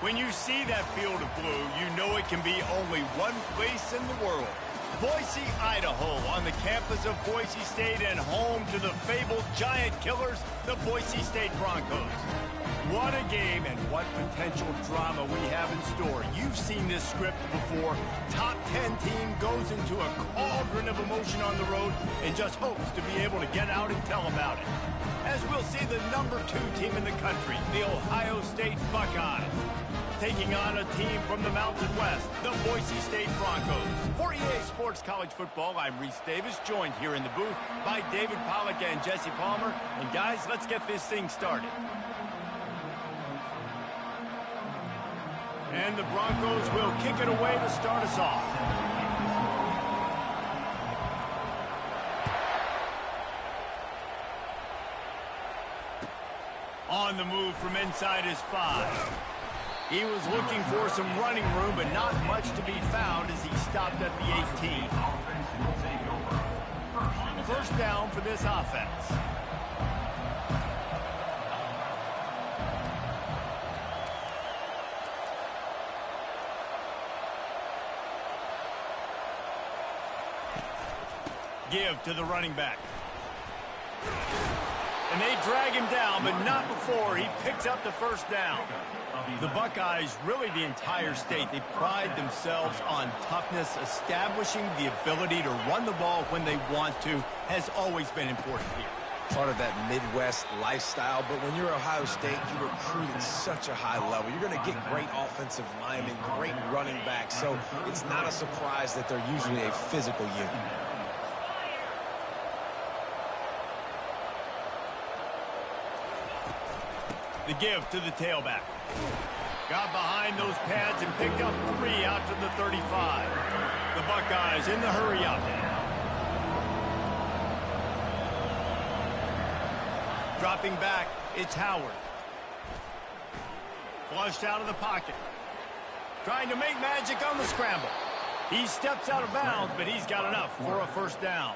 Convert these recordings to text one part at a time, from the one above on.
When you see that field of blue, you know it can be only one place in the world. Boise, Idaho, on the campus of Boise State and home to the fabled giant killers, the Boise State Broncos. What a game and what potential drama we have in store. You've seen this script before. Top 10 team goes into a cauldron of emotion on the road and just hopes to be able to get out and tell about it. As we'll see the number 2 team in the country, the Ohio State Buckeyes, taking on a team from the Mountain West, the Boise State Broncos. For EA Sports College Football, I'm Reese Davis, joined here in the booth by David Pollack and Jesse Palmer. And guys, let's get this thing started. And the Broncos will kick it away to start us off. On the move from inside his 5. He was looking for some running room, but not much to be found as he stopped at the 18. First down for this offense. Give to the running back. And they drag him down, but not before he picks up the first down. The Buckeyes, really the entire state, they pride themselves on toughness. Establishing the ability to run the ball when they want to has always been important here. Part of that Midwest lifestyle, but when you're Ohio State, you recruit at such a high level. You're going to get great offensive linemen, great running backs, so it's not a surprise that they're usually a physical unit. The give to the tailback. Got behind those pads and picked up 3 out to the 35. The Buckeyes in the hurry-up. Dropping back, it's Howard. Flushed out of the pocket. Trying to make magic on the scramble. He steps out of bounds, but he's got enough for a first down.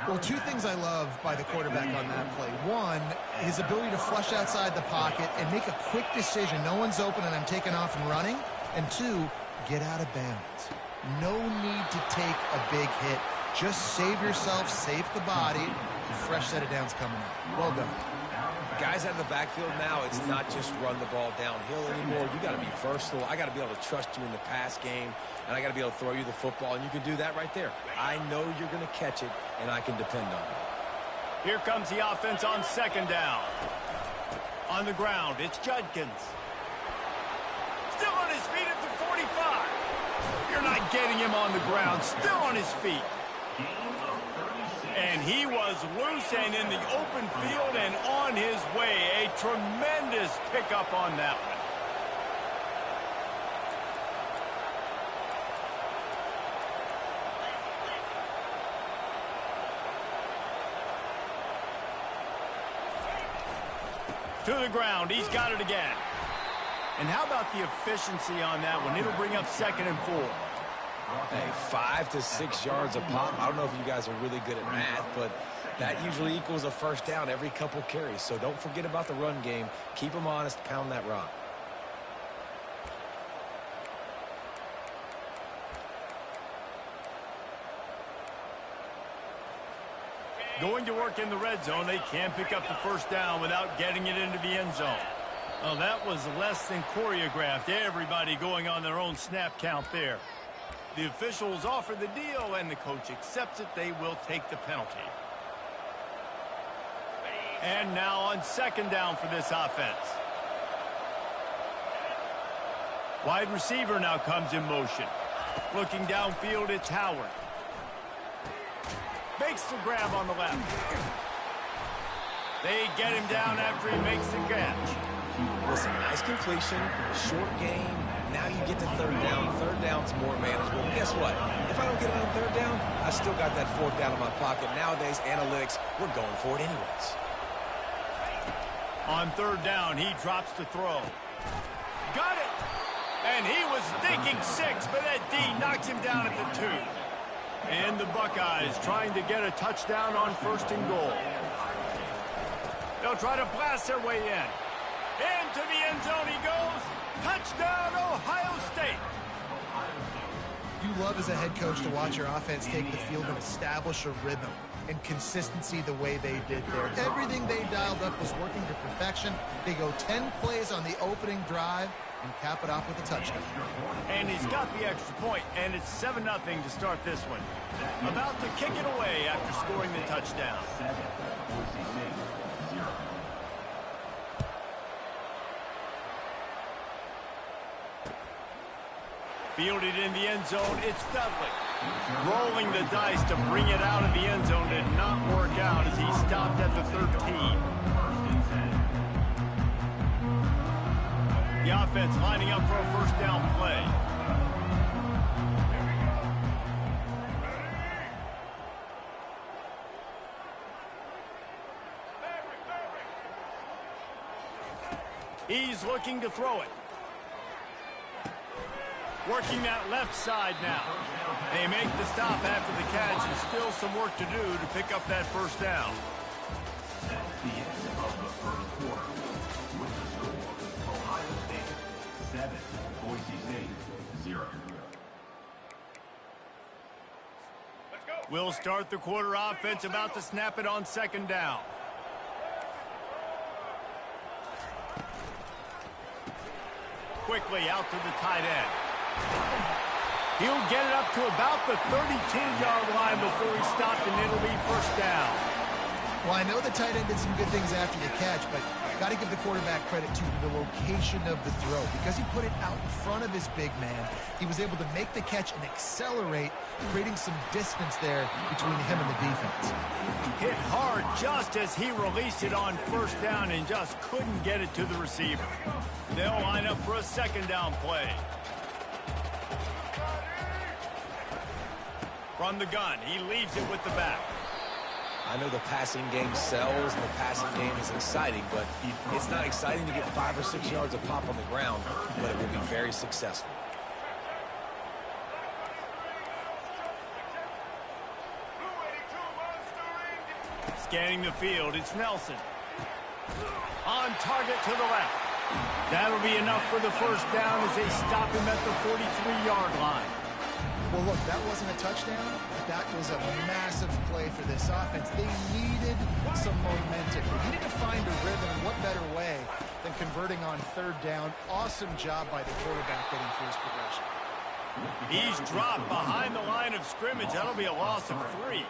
Well, 2 things I love by the quarterback on that play. 1, his ability to flush outside the pocket and make a quick decision. No one's open and I'm taking off and running. And 2, get out of bounds. No need to take a big hit. Just save yourself, save the body. A fresh set of downs coming up. Well done. Guys out of the backfield now, it's not just run the ball downhill anymore. You got to be versatile. I got to be able to trust you in the pass game, and I got to be able to throw you the football, and you can do that right there. I know you're going to catch it, and I can depend on it. Here comes the offense on second down. On the ground, it's Judkins. Still on his feet at the 45. You're not getting him on the ground. Still on his feet. And he was loose and in the open field and on his way. A tremendous pickup on that one. To the ground. He's got it again. And how about the efficiency on that one? It'll bring up 2nd and 4. Hey, 5 to 6 yards a pop. I don't know if you guys are really good at math, but that usually equals a first down every couple carries. So don't forget about the run game. Keep them honest. Pound that rock. Going to work in the red zone. They can pick up the first down without getting it into the end zone. Well, that was less than choreographed. Everybody going on their own snap count there. The officials offer the deal, and the coach accepts it. They will take the penalty. And now on second down for this offense. Wide receiver now comes in motion. Looking downfield, it's Howard. Makes the grab on the left. They get him down after he makes the catch. Listen, nice completion, short game. Now you get to third down. Third down's more manageable. Guess what? If I don't get it on third down, I still got that 4th down in my pocket. Nowadays, analytics, we're going for it anyways. On third down, he drops to throw. Got it! And he was thinking 6, but that D knocks him down at the 2. And the Buckeyes trying to get a touchdown on 1st and goal. They'll try to blast their way in. Into the end zone he goes. Touchdown, Ohio State! You love as a head coach to watch your offense take the field and establish a rhythm and consistency the way they did there. Everything they dialed up was working to perfection. They go 10 plays on the opening drive and cap it off with a touchdown. And he's got the extra point, and it's 7-0 to start this one. About to kick it away after scoring the touchdown. Fielded in the end zone, it's Dudley. Rolling the dice to bring it out of the end zone did not work out as he stopped at the 13. The offense lining up for a first down play. He's looking to throw it. Working that left side now. They make the stop after the catch, and still some work to do to pick up that first down. That's the end of the first quarter. With the score, Ohio State 7, Boise State 0. We'll start the quarter offense, about to snap it on second down. Quickly out to the tight end. He'll get it up to about the 32-yard line before he's stopped, and it'll be first down. Well, I know the tight end did some good things after the catch, but got to give the quarterback credit to the location of the throw. Because he put it out in front of his big man, he was able to make the catch and accelerate, creating some distance there between him and the defense. Hit hard just as he released it on first down and just couldn't get it to the receiver. They'll line up for a second down play. From the gun, he leaves it with the back. I know the passing game sells and the passing game is exciting, but it's not exciting to get 5 or 6 yards of pop on the ground, but it will be very successful. Scanning the field, it's Nelson. On target to the left. That'll be enough for the first down as they stop him at the 43-yard line. Well, look, that wasn't a touchdown, but that was a massive play for this offense. They needed some momentum. They needed to find a rhythm. What better way than converting on third down? Awesome job by the quarterback getting through his progression. He's dropped behind the line of scrimmage. That'll be a loss of 3.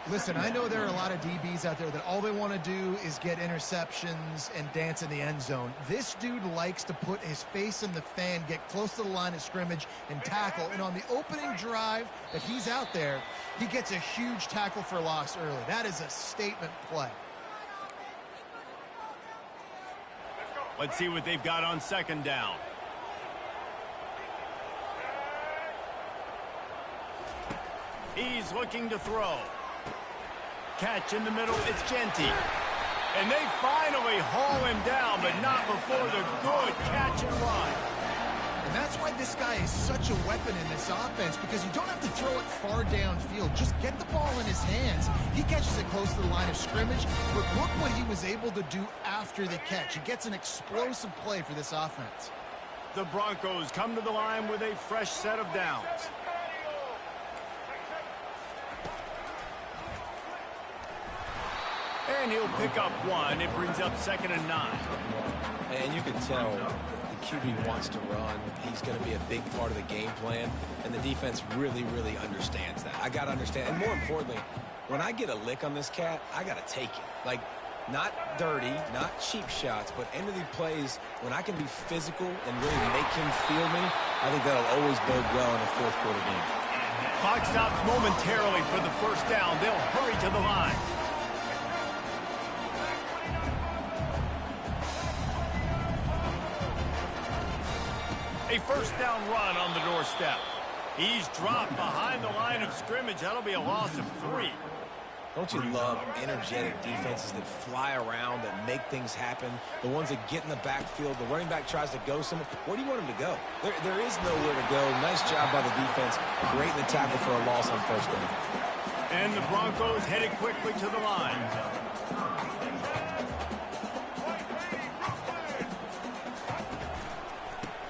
Listen, I know there are a lot of DBs out there that all they want to do is get interceptions and dance in the end zone. This dude likes to put his face in the fan, get close to the line of scrimmage, and tackle. And on the opening drive that he's out there, he gets a huge tackle for loss early. That is a statement play. Let's see what they've got on second down. He's looking to throw. Catch in the middle, it's Genty. And they finally haul him down, but not before the good catch and run. And that's why this guy is such a weapon in this offense, because you don't have to throw it far downfield. Just get the ball in his hands. He catches it close to the line of scrimmage, but look what he was able to do after the catch. He gets an explosive play for this offense. The Broncos come to the line with a fresh set of downs. And he'll pick up 1. It brings up 2nd and 9. And you can tell the QB wants to run. He's going to be a big part of the game plan. And the defense really, really understands that. I got to understand. And more importantly, when I get a lick on this cat, I got to take it. Like, not dirty, not cheap shots, but end of the plays, when I can be physical and really make him feel me, I think that'll always bode well in a fourth quarter game. Clock stops momentarily for the first down. They'll hurry to the line. A first down run on the doorstep. He's dropped behind the line of scrimmage. That'll be a loss of 3. Don't you love energetic defenses that fly around, that make things happen? The ones that get in the backfield, the running back tries to go somewhere. Where do you want him to go? There is nowhere to go. Nice job by the defense, creating the tackle for a loss on first down. And the Broncos headed quickly to the line.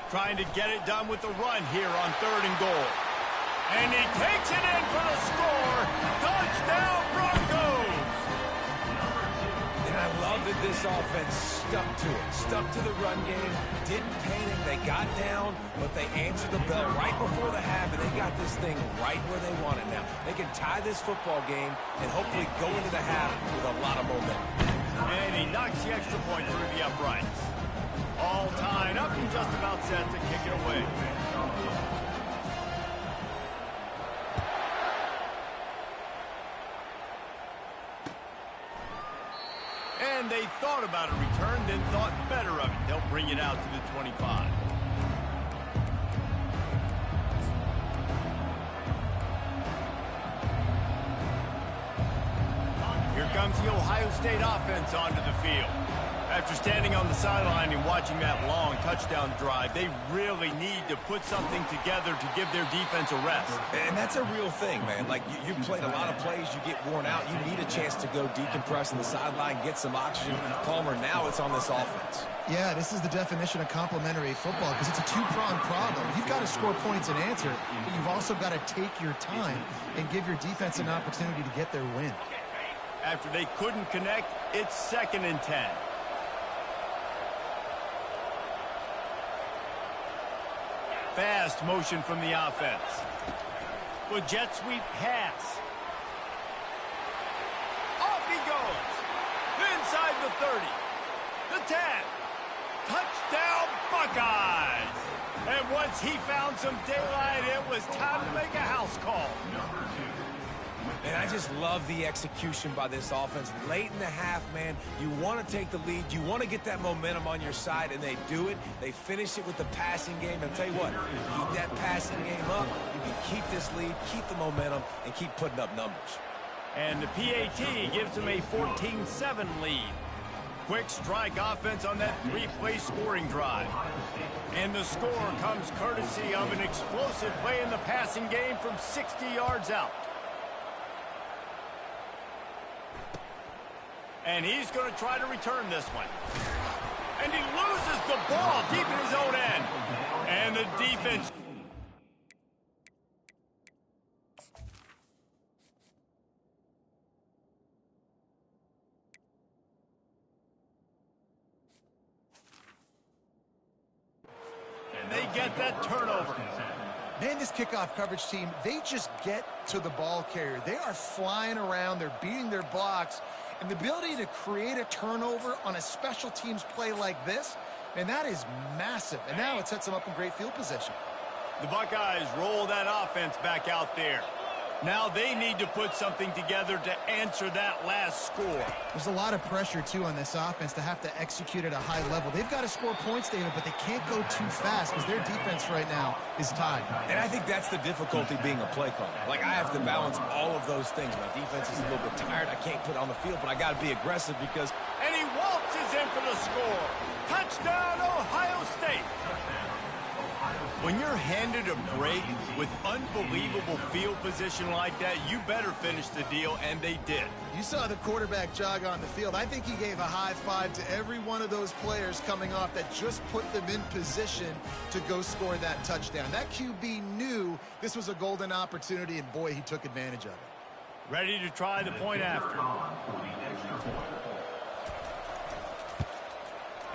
Trying to get it done with the run here on 3rd and goal. And he takes it in for the score. Touchdown, Broncos! And I love that this offense stuck to it. Stuck to the run game. Didn't panic. They got down, but they answered the bell right before the half, and they got this thing right where they want it now. They can tie this football game and hopefully go into the half with a lot of momentum. And he knocks the extra point through the uprights. All tied up and just about set to kick it away. And they thought about a return, then thought better of it. They'll bring it out to the 25. Here comes the Ohio State offense onto the field. After standing on the sideline and watching that long touchdown drive, they really need to put something together to give their defense a rest. And that's a real thing, man. Like, you played a lot of plays, you get worn out. You need a chance to go decompress on the sideline, get some oxygen. Palmer, now it's on this offense. Yeah, this is the definition of complementary football because it's a two-pronged problem. You've got to score points and answer, but you've also got to take your time and give your defense an opportunity to get their win. After they couldn't connect, it's 2nd and 10. Fast motion from the offense. With jet sweep pass. Off he goes. Inside the 30. The 10. Touchdown Buckeyes. And once he found some daylight, it was time to make a house call. And I just love the execution by this offense. Late in the half, man, you want to take the lead. You want to get that momentum on your side, and they do it. They finish it with the passing game. And I'll tell you what, keep that passing game up. You can keep this lead, keep the momentum, and keep putting up numbers. And the PAT gives them a 14-7 lead. Quick strike offense on that 3-play scoring drive. And the score comes courtesy of an explosive play in the passing game from 60 yards out. And he's going to try to return this one. And he loses the ball deep in his own end. And the defense... And they get that turnover. Man, this kickoff coverage team, they just get to the ball carrier. They are flying around. They're beating their blocks. And the ability to create a turnover on a special teams play like this, and that is massive. And now it sets them up in great field position. The Buckeyes roll that offense back out there. Now they need to put something together to answer that last score. There's a lot of pressure, too, on this offense to have to execute at a high level. They've got to score points, David, but they can't go too fast because their defense right now is tied. And I think that's the difficulty being a play caller. Like, I have to balance all of those things. My defense is a little bit tired. I can't put it on the field, but I got to be aggressive because... And he waltzes in for the score. Touchdown, Ohio State. When you're handed a break with unbelievable field position like that, you better finish the deal, and they did. You saw the quarterback jog on the field. I think he gave a high five to every one of those players coming off that just put them in position to go score that touchdown. That QB knew this was a golden opportunity, and boy, he took advantage of it. Ready to try the point after.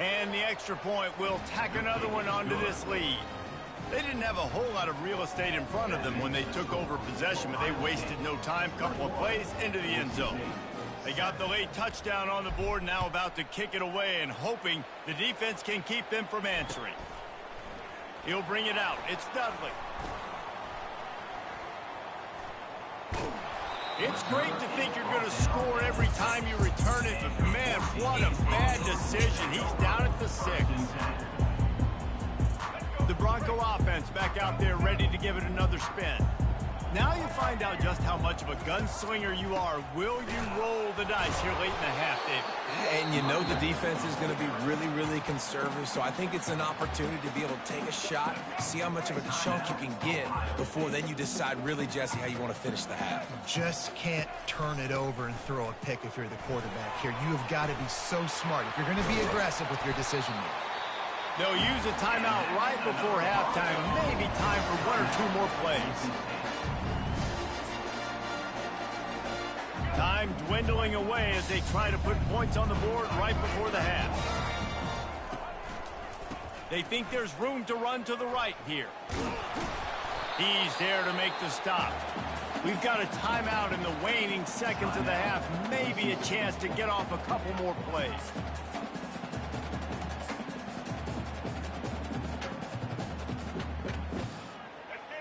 And the extra point will tack another one onto this lead. They didn't have a whole lot of real estate in front of them when they took over possession, but they wasted no time. Couple of plays into the end zone. They got the late touchdown on the board, now about to kick it away and hoping the defense can keep them from answering. He'll bring it out. It's Dudley. It's great to think you're going to score every time you return it, but man, what a bad decision. He's down at the 6. The Bronco offense back out there ready to give it another spin. Now you find out just how much of a gunslinger you are. Will you roll the dice here late in the half, David? And you know the defense is going to be really, really conservative, so I think it's an opportunity to be able to take a shot, see how much of a chunk you can get before then you decide really, Jesse, how you want to finish the half. Just can't turn it over and throw a pick if you're the quarterback here. You have got to be so smart if you're going to be aggressive with your decision making. They'll use a timeout right before halftime. Maybe time for one or two more plays. Time dwindling away as they try to put points on the board right before the half. They think there's room to run to the right here. He's there to make the stop. We've got a timeout in the waning seconds of the half. Maybe a chance to get off a couple more plays.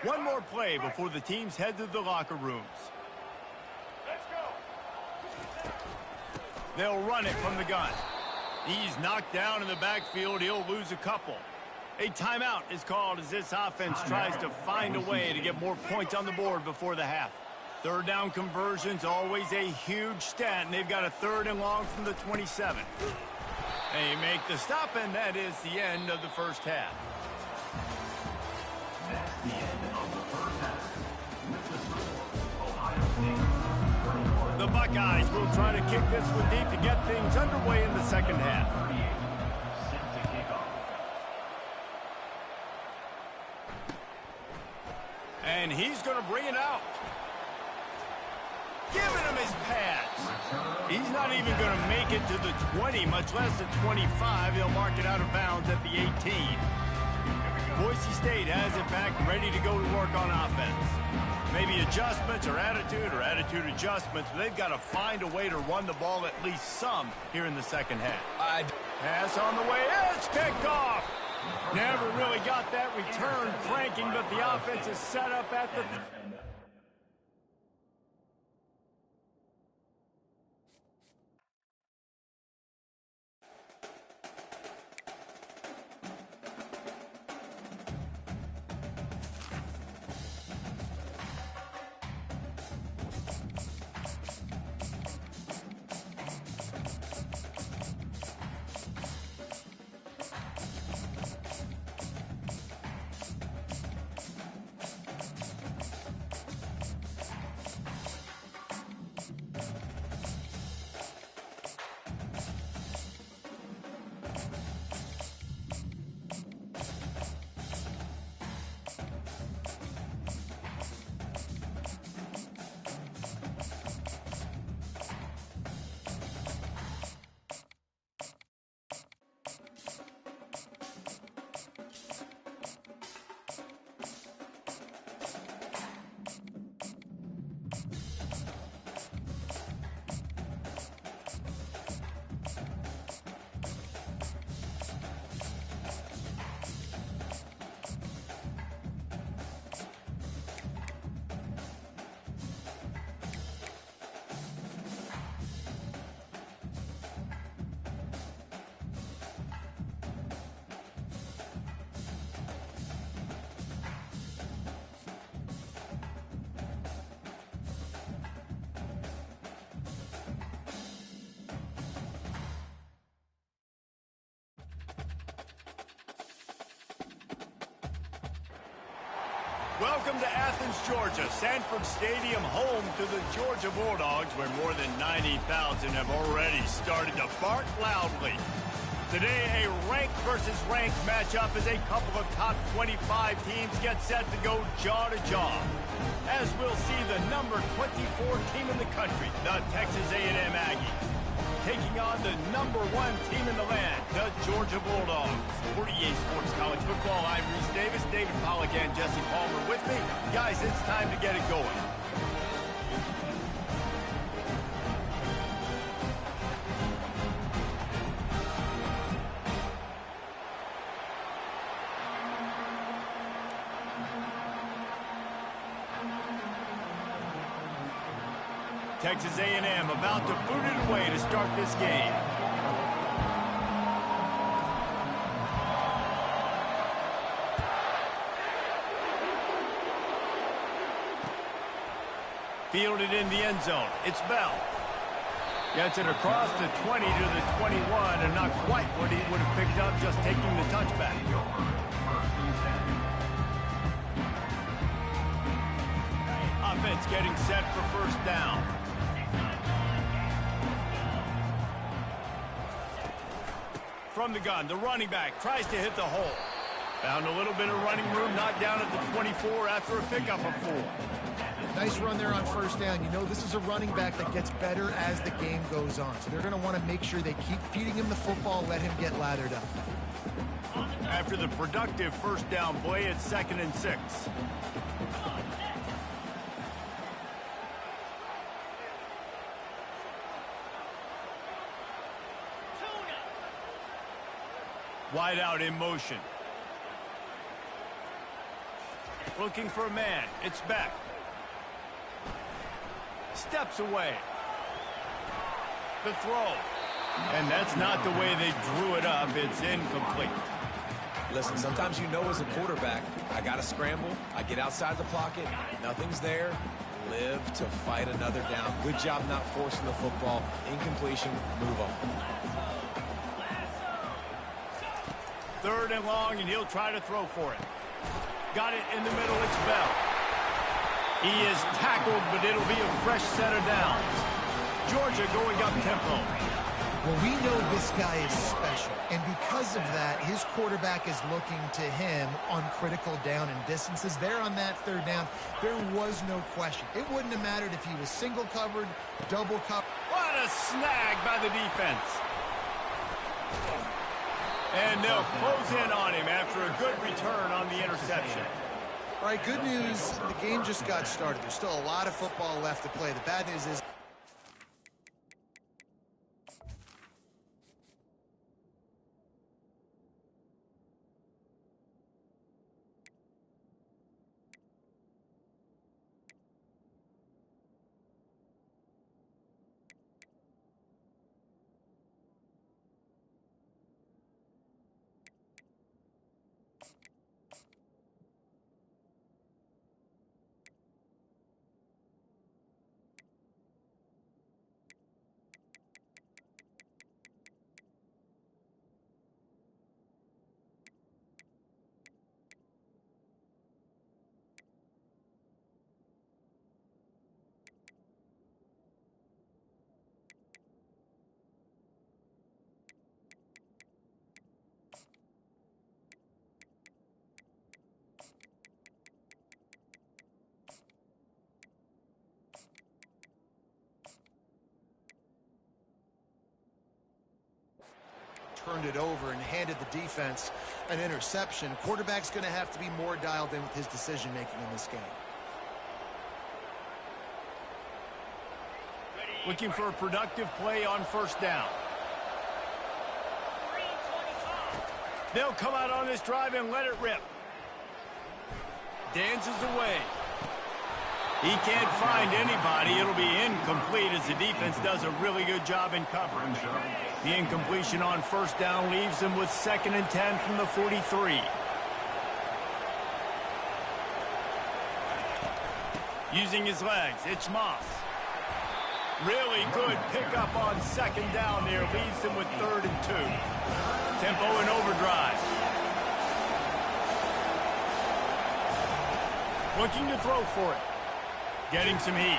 One more play before the teams head to the locker rooms. They'll run it from the gun. He's knocked down in the backfield. He'll lose a couple. A timeout is called as this offense tries to find a way to get more points on the board before the half. Third down conversion's always a huge stat, and they've got a 3rd and long from the 27. They make the stop, and that is the end of the first half. That's the end of the first half. With the score, Ohio State 31. The Buckeyes will try to kick this one deep to get things underway in the second half. 38 set to kick off. And he's going to bring it out. Giving him his pads. He's not even going to make it to the 20, much less the 25. He'll mark it out of bounds at the 18. Boise State has it back, ready to go to work on offense. Maybe adjustments or attitude adjustments, but they've got to find a way to run the ball at least some here in the second half. Pass on the way, it's kicked off. Never really got that return cranking, but the offense is set up at the... Welcome to Athens, Georgia, Sanford Stadium, home to the Georgia Bulldogs, where more than 90,000 have already started to bark loudly. Today, a ranked versus ranked matchup as a couple of top 25 teams get set to go jaw to jaw. As we'll see the number 24 team in the country, the Texas A&M Aggies, taking on the number 1 team in the land, the Georgia Bulldogs. For EA Sports College Football, I'm Reese Davis, David Pollack, and Jesse Palmer with me. Guys, it's time to get it going. Texas A&M about to boot it away to start this game. Fielded in the end zone. It's Bell. Gets it across the 20 to the 21, and not quite what he would have picked up just taking the touchback. Offense getting set for first down. from the gun. The running back tries to hit the hole. Found a little bit of running room, not down at the 24 after a pickup of 4. Nice run there on first down. You know, this is a running back that gets better as the game goes on. So they're going to want to make sure they keep feeding him the football, let him get lathered up. After the productive first down play, it's 2nd and 6. Wide out in motion. Looking for a man. It's Beck. Steps away. The throw. And that's not the way they drew it up. It's incomplete. Listen, sometimes you know as a quarterback, I got to scramble. I get outside the pocket. Nothing's there. Live to fight another down. Good job not forcing the football. Incompletion. Move on. 3rd and long, and he'll try to throw for it. Got it in the middle. It's Bell. He is tackled, but it'll be a fresh set of downs. Georgia going up tempo. Well, we know this guy is special, and because of that, his quarterback is looking to him on critical down and distances. There on that 3rd down, there was no question. It wouldn't have mattered if he was single covered, double covered. What a snag by the defense. And they'll close in on him after a good return on the interception. All right, good news, the game just got started. There's still a lot of football left to play. The bad news is turned it over and handed the defense an interception. Quarterback's going to have to be more dialed in with his decision-making in this game. Looking for a productive play on first down. They'll come out on this drive and let it rip. Dances away. He can't find anybody. It'll be incomplete as the defense does a really good job in coverage. The incompletion on first down leaves him with 2nd and 10 from the 43. Using his legs, it's Moss. Really good pickup on 2nd down there. Leaves him with 3rd and 2. Tempo and overdrive. Looking to throw for it. Getting some heat.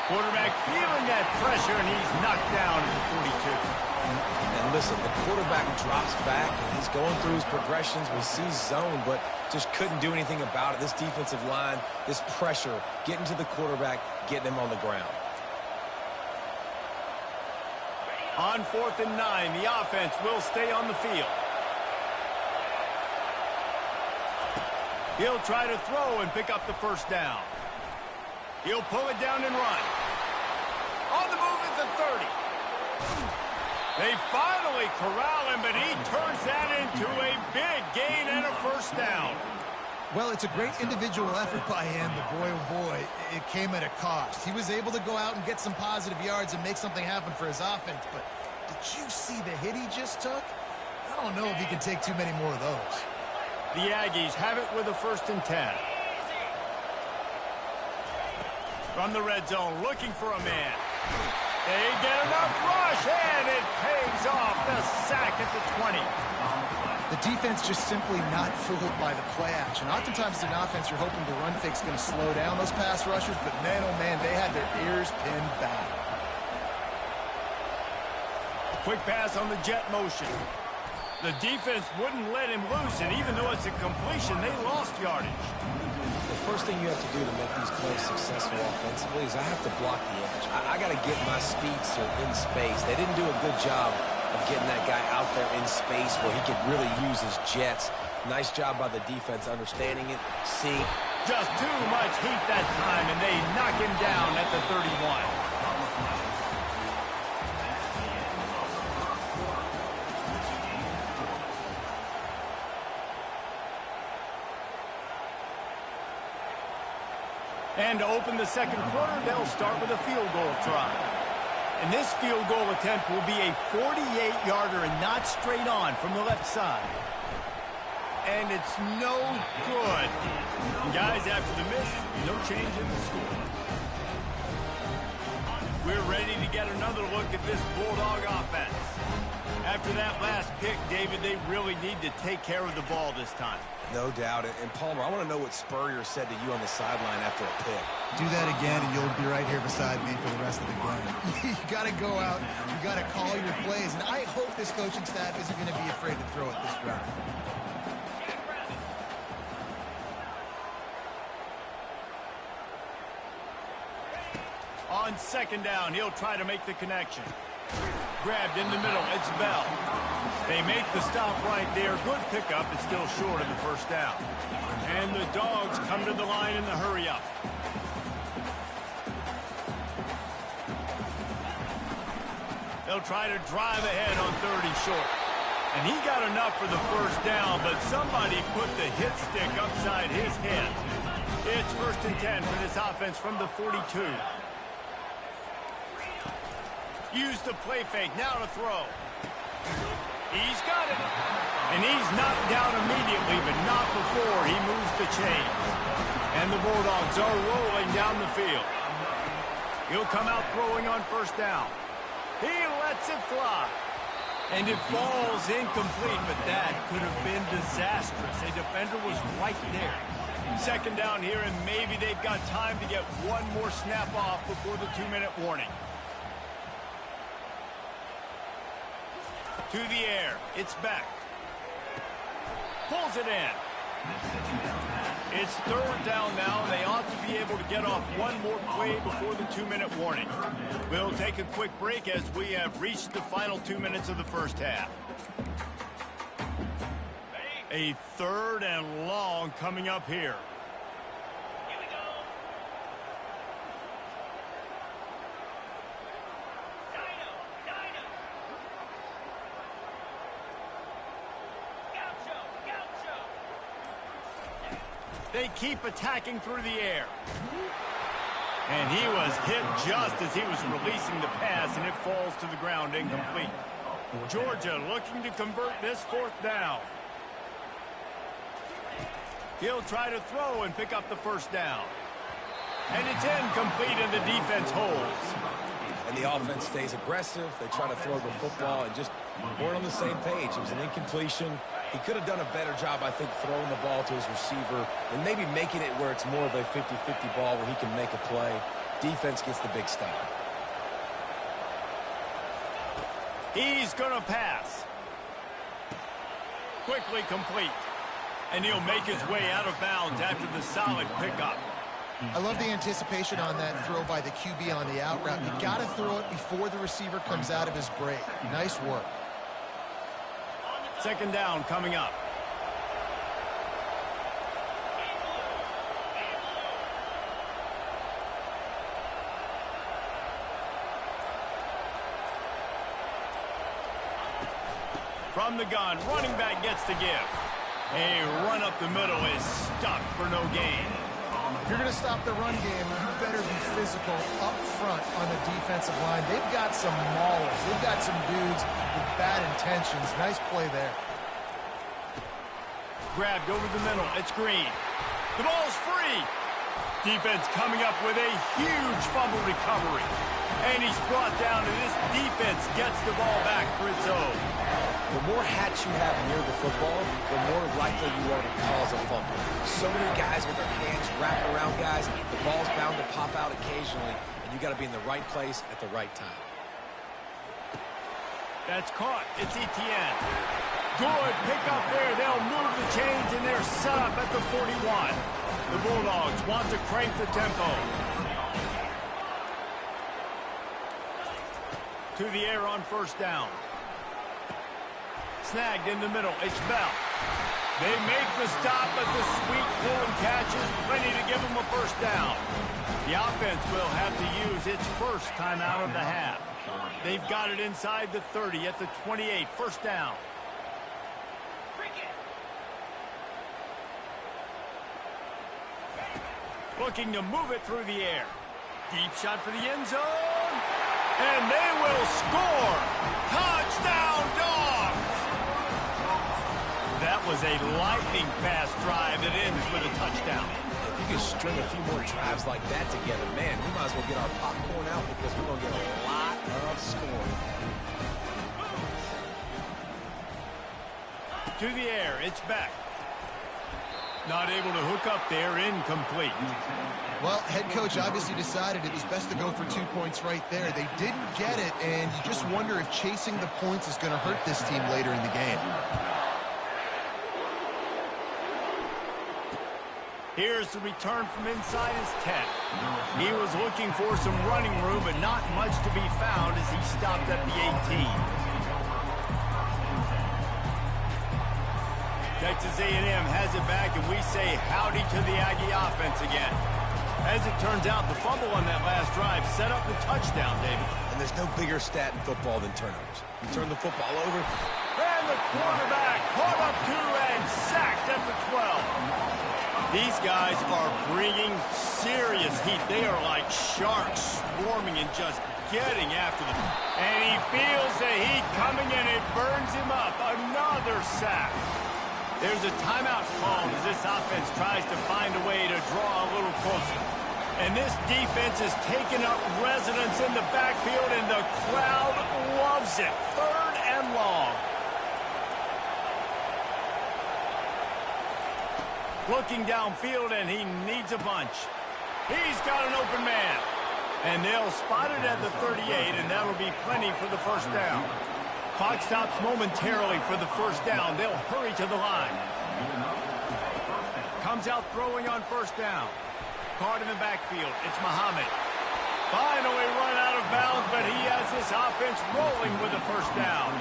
Quarterback feeling that pressure, and he's knocked down at the 42. And listen, the quarterback drops back, and he's going through his progressions. We see zone, but just couldn't do anything about it. This defensive line, this pressure, getting to the quarterback, getting him on the ground. On 4th and 9, the offense will stay on the field. He'll try to throw and pick up the first down. He'll pull it down and run. On the move at the 30. They finally corral him, but he turns that into a big gain and a first down. Well, it's a great individual effort by him, but boy, oh boy, it came at a cost. He was able to go out and get some positive yards and make something happen for his offense, but did you see the hit he just took? I don't know if he can take too many more of those. The Aggies have it with a 1st and 10. From the red zone, looking for a man. They get enough rush, and it pays off. The sack at the 20. The defense just simply not fooled by the play action. Oftentimes, as an offense, you're hoping the run fake's going to slow down those pass rushers, but man, oh man, they had their ears pinned back. Quick pass on the jet motion. The defense wouldn't let him loose, and even though it's a completion, they lost yardage. The first thing you have to do to make these plays successful offensively is I have to block the edge. I got to get my speedster in space. They didn't do a good job of getting that guy out there in space where he could really use his jets. Nice job by the defense understanding it. See, just too much heat that time, and they knock him down at the 31. And to open the second quarter, they'll start with a field goal try. And this field goal attempt will be a 48-yarder and not straight on from the left side. And it's no good. And guys, after the miss, no change in the score. We're ready to get another look at this Bulldog offense. After that last pick, David, they really need to take care of the ball this time. No doubt. And Palmer, I want to know what Spurrier said to you on the sideline after a pick. Do that again, and you'll be right here beside me for the rest of the game. You got to go out. You got to call your plays. And I hope this coaching staff isn't going to be afraid to throw it this round. On second down, he'll try to make the connection. Grabbed in the middle, it's Bell. They make the stop right there. Good pickup, it's still short of the first down. And the Dogs come to the line in the hurry-up. They'll try to drive ahead on 30 short. And he got enough for the first down, but somebody put the hit stick upside his head. It's 1st and 10 for this offense from the 42. Use the play fake, now to throw. He's got it. And he's knocked down immediately, but not before he moves the chains. And the Bulldogs are rolling down the field. He'll come out throwing on first down. He lets it fly. And it falls incomplete, but that could have been disastrous. A defender was right there. Second down here, and maybe they've got time to get one more snap off before the 2-minute warning. To the air, it's back. Pulls it in. It's 3rd down now, and they ought to be able to get off one more play before the 2-minute warning. We'll take a quick break as we have reached the final 2 minutes of the first half. A 3rd and long coming up here. They keep attacking through the air. And he was hit just as he was releasing the pass, and it falls to the ground incomplete. Georgia looking to convert this 4th down. He'll try to throw and pick up the first down. And it's incomplete, and the defense holds. And the offense stays aggressive. They try to throw the football and just weren't on the same page. It was an incompletion. He could have done a better job, I think, throwing the ball to his receiver and maybe making it where it's more of a 50-50 ball where he can make a play. Defense gets the big stop. He's going to pass. Quickly complete. And he'll make his way out of bounds after the solid pickup. I love the anticipation on that throw by the QB on the out route. You got to throw it before the receiver comes out of his break. Nice work. Second down coming up. From the gun, running back gets to give. A run up the middle is stuck for no gain. If you're going to stop the run game, you better be physical up front on the defensive line. They've got some maulers. They've got some dudes with bad intentions. Nice play there. Grabbed over the middle. It's Green. The ball's free. Defense coming up with a huge fumble recovery. And he's brought down, and this defense gets the ball back for its own. The more hats you have near the football, the more likely you are to cause a fumble. So many guys with their hands wrapped around guys, the ball's bound to pop out occasionally, and you got to be in the right place at the right time. That's caught. It's Etienne. Good pick up there. They'll move the chains, and they're set up at the 41. The Bulldogs want to crank the tempo. To the air on first down. Snagged in the middle. It's Bell. They make the stop, but the sweet pull and catch is plenty to give them a first down. The offense will have to use its first timeout of the half. They've got it inside the 30 at the 28. First down. Looking to move it through the air. Deep shot for the end zone. And they will score. Touchdown, Dogs! That was a lightning-fast drive that ends with a touchdown. If you can string a few more drives like that together, man, we might as well get our popcorn out because we're going to get a lot of scoring. To the air, it's back. Not able to hook up there, incomplete. Well, head coach obviously decided it was best to go for 2 points right there. They didn't get it, and you just wonder if chasing the points is going to hurt this team later in the game. Here's the return from inside his 10. He was looking for some running room, but not much to be found as he stopped at the 18. Texas A&M has it back, and we say howdy to the Aggie offense again. As it turns out, the fumble on that last drive set up the touchdown, David. And there's no bigger stat in football than turnovers. You turn the football over. And the quarterback caught up to and sacked at the 12. These guys are bringing serious heat. They are like sharks swarming and just getting after them. And he feels the heat coming and it burns him up. Another sack. There's a timeout called as this offense tries to find a way to draw a little closer. And this defense is taking up residence in the backfield, and the crowd loves it. 3rd and long. Looking downfield, and he needs a bunch. He's got an open man. And they'll spot it at the 38, and that'll be plenty for the first down. Clock stops momentarily for the first down. They'll hurry to the line. Comes out throwing on first down. Caught in the backfield. It's Muhammad. Finally run out of bounds, but he has this offense rolling with a first down.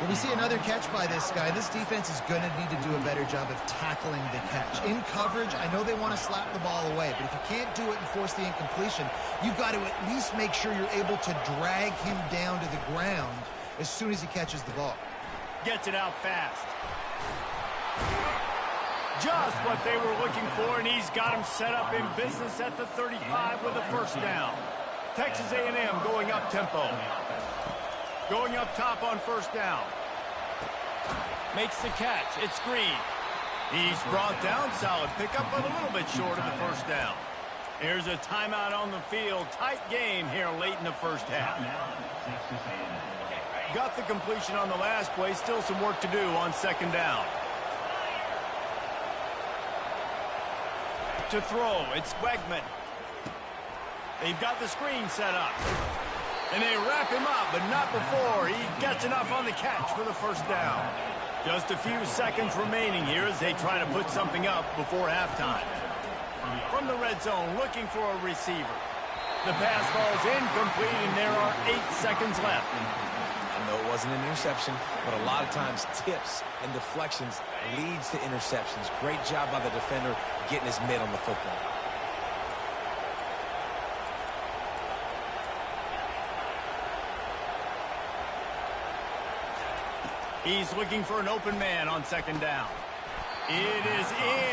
When we see another catch by this guy, this defense is going to need to do a better job of tackling the catch. In coverage, I know they want to slap the ball away, but if you can't do it and force the incompletion, you've got to at least make sure you're able to drag him down to the ground as soon as he catches the ball. Gets it out fast. Just what they were looking for, and he's got him set up in business at the 35 with a first down. Texas A&M going up tempo. Going up top on first down. Makes the catch. It's Green. He's brought down. Solid pickup, but a little bit short of the first down. Here's a timeout on the field. Tight game here late in the first half. Got the completion on the last play. Still some work to do on second down. To throw, it's Wegman. They've got the screen set up. And they wrap him up, but not before he gets enough on the catch for the first down. Just a few seconds remaining here as they try to put something up before halftime. From the red zone, looking for a receiver. The pass falls incomplete, and there are 8 seconds left. I know it wasn't an interception, but a lot of times tips and deflections leads to interceptions. Great job by the defender getting his mitt on the football. He's looking for an open man on second down. It is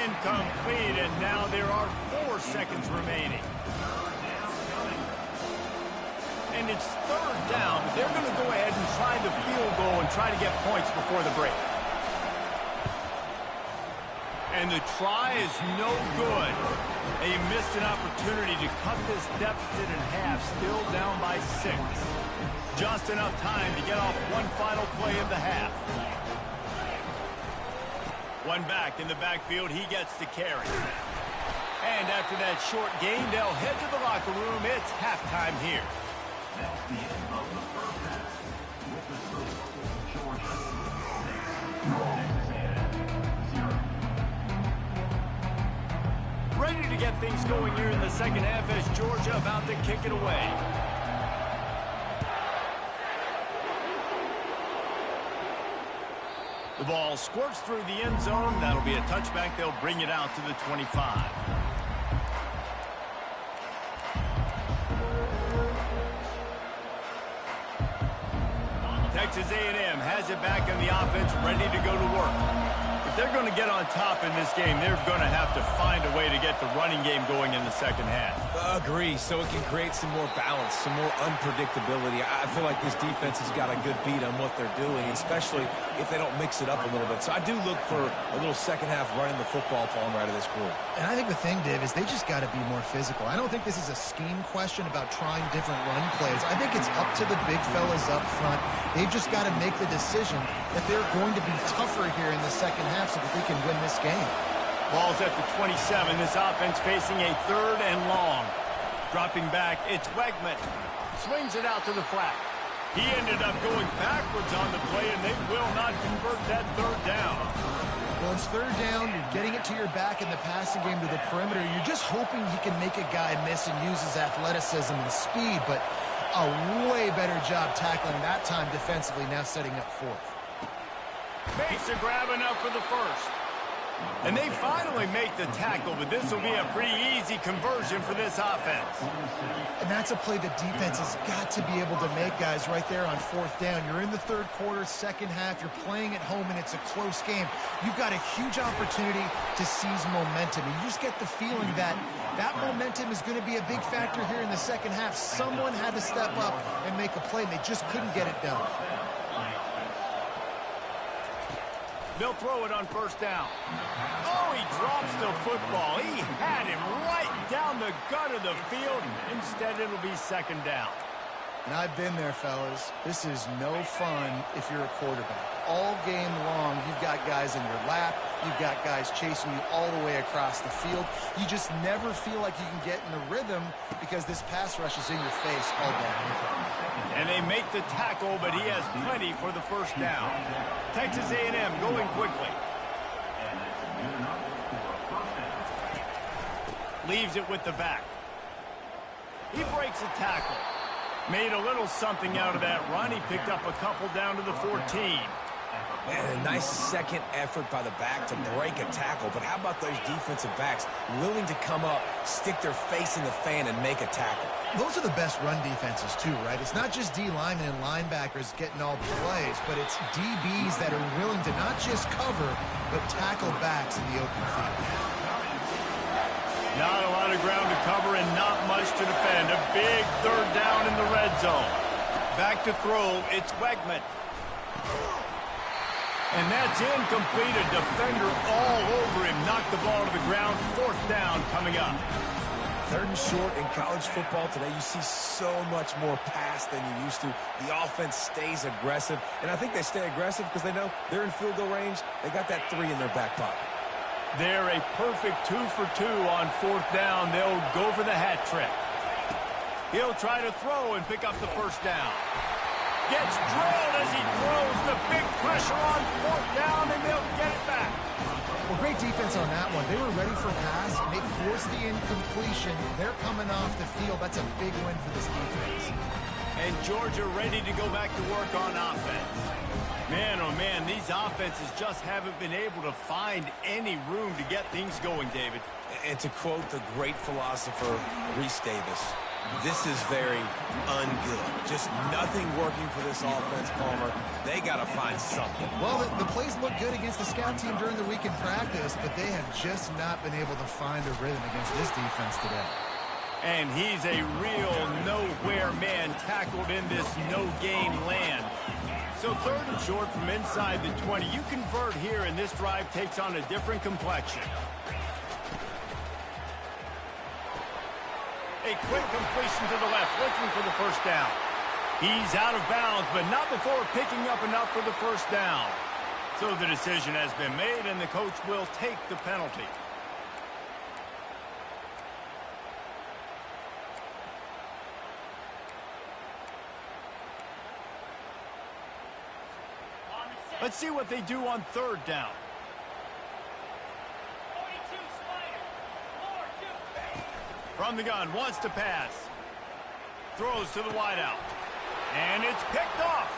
incomplete, and now there are 4 seconds remaining. And it's third down. They're going to go ahead and try the field goal and try to get points before the break. And the try is no good. They missed an opportunity to cut this deficit in half, still down by 6. Just enough time to get off one final play of the half. One back in the backfield, he gets to carry. And after that short gain, they'll head to the locker room. It's halftime here. That's the end of the first half. With the score, Georgia 6, Ready to get things going here in the second half as Georgia about to kick it away. The ball squirts through the end zone. That'll be a touchback. They'll bring it out to the 25. Texas A&M has it back on the offense, ready to go to work. If they're going to get on top in this game, they're going to have to find a way to get the running game going in the second half. Agree, so it can create some more balance, some more unpredictability. I feel like this defense has got a good beat on what they're doing, especially if they don't mix it up a little bit. So I do look for a little second half running the football palm right of this group. And I think the thing, Dave, is they just got to be more physical. I don't think this is a scheme question about trying different run plays. I think it's up to the big fellas up front. They've just got to make the decision that they're going to be tougher here in the second half so that they can win this game. Ball's at the 27. This offense facing a 3rd and long. Dropping back, it's Wegman. Swings it out to the flat. He ended up going backwards on the play, and they will not convert that 3rd down. Well, it's 3rd down. You're getting it to your back in the passing game to the perimeter. You're just hoping he can make a guy miss and use his athleticism and speed, but a way better job tackling that time defensively, now setting up 4th. Makes a grab enough for the 1st. And they finally make the tackle, but this will be a pretty easy conversion for this offense. And that's a play the defense has got to be able to make, guys, right there on 4th down. You're in the 3rd quarter, second half. You're playing at home, and it's a close game. You've got a huge opportunity to seize momentum. And you just get the feeling that that momentum is going to be a big factor here in the second half. Someone had to step up and make a play, and they just couldn't get it done. They'll throw it on 1st down. Oh, he drops the football. He had him right down the gut of the field. Instead, it'll be 2nd down. And I've been there, fellas. This is no fun if you're a quarterback. All game long, you've got guys in your lap. You've got guys chasing you all the way across the field. You just never feel like you can get in a rhythm because this pass rush is in your face all day. And they make the tackle, but he has plenty for the 1st down. Texas A&M going quickly. Leaves it with the back. He breaks a tackle. Made a little something out of that run. He picked up a couple down to the 14. And a nice second effort by the back to break a tackle. But how about those defensive backs willing to come up, stick their face in the fan, and make a tackle? Those are the best run defenses, too, right? It's not just D linemen and linebackers getting all the plays, but it's DBs that are willing to not just cover, but tackle backs in the open field. Not a lot of ground to cover and not much to defend. A big 3rd down in the red zone. Back to throw, it's Wegman. And that's incomplete. A defender all over him. Knocked the ball to the ground. 4th down coming up. 3rd and short in college football today. You see so much more pass than you used to. The offense stays aggressive. And I think they stay aggressive because they know they're in field goal range. They got that 3 in their back pocket. They're a perfect 2 for 2 on 4th down. They'll go for the hat trick. He'll try to throw and pick up the 1st down. Gets drilled as he throws. The big pressure on 4th down, and they'll get it back. Well, great defense on that one. They were ready for pass, and they forced the incompletion. They're coming off the field. That's a big win for this defense. And Georgia ready to go back to work on offense. Man, oh man, these offenses just haven't been able to find any room to get things going, David. And to quote the great philosopher, Reese Davis, this is very ungood. Just nothing working for this offense, Palmer. They got to find something. Well, the plays look good against the scout team during the week in practice, but they have just not been able to find a rhythm against this defense today. And he's a real nowhere man tackled in this no-gain land. So 3rd and short from inside the 20. You convert here, and this drive takes on a different complexion. A quick completion to the left, looking for the 1st down. He's out of bounds, but not before picking up enough for the 1st down. So the decision has been made, and the coach will take the penalty. Let's see what they do on third down. From the gun, wants to pass. Throws to the wideout. And it's picked off.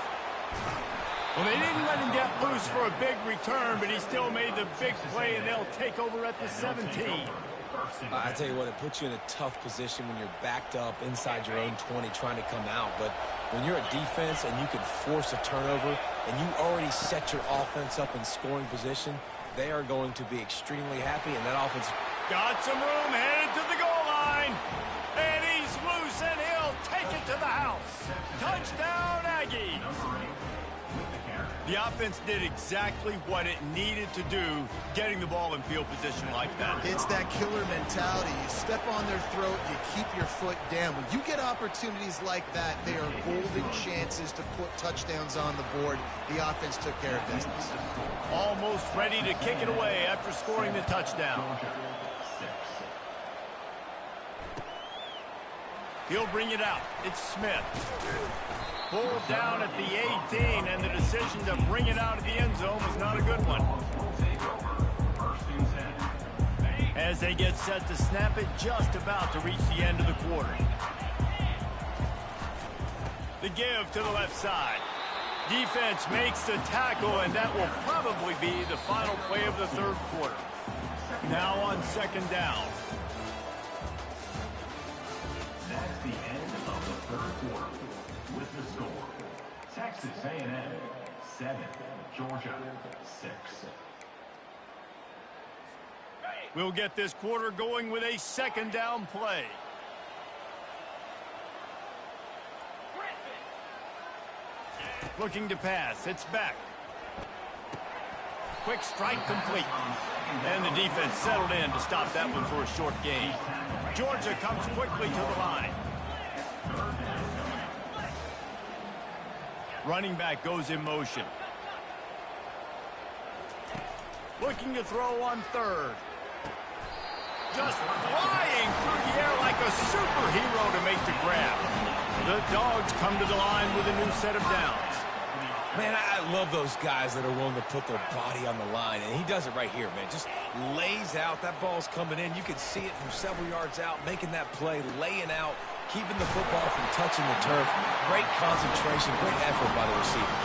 Well, they didn't let him get loose for a big return, but he still made the big play, and they'll take over at the 17. I tell you what, it puts you in a tough position when you're backed up inside your own 20 trying to come out. But when you're a defense and you can force a turnover and you already set your offense up in scoring position, they are going to be extremely happy, and that offense got some room, headed to the goal line. And he's loose, and he'll take it to the house. Touchdown, Aggies. The offense did exactly what it needed to do, getting the ball in field position like that. It's that killer mentality. You step on their throat, you keep your foot down. When you get opportunities like that, they are golden chances to put touchdowns on the board. The offense took care of business. Almost ready to kick it away after scoring the touchdown. He'll bring it out. It's Smith. Pulled down at the 18, and the decision to bring it out of the end zone was not a good one. As they get set to snap it, just about to reach the end of the quarter. The give to the left side. Defense makes the tackle, and that will probably be the final play of the third quarter. Now on second down. That's the end of the third quarter. With the score, Texas A&M 7, Georgia 6. We'll get this quarter going with a second down play. Looking to pass. It's back. Quick strike complete. And the defense settled in to stop that one for a short gain. Georgia comes quickly to the line. Running back goes in motion. Looking to throw on third. Just flying through the air like a superhero to make the grab. The Dogs come to the line with a new set of downs. Man, I love those guys that are willing to put their body on the line, and he does it right here, man. Just lays out. That ball's coming in. You can see it from several yards out, making that play, laying out, keeping the football from touching the turf. Great concentration, great effort by the receiver.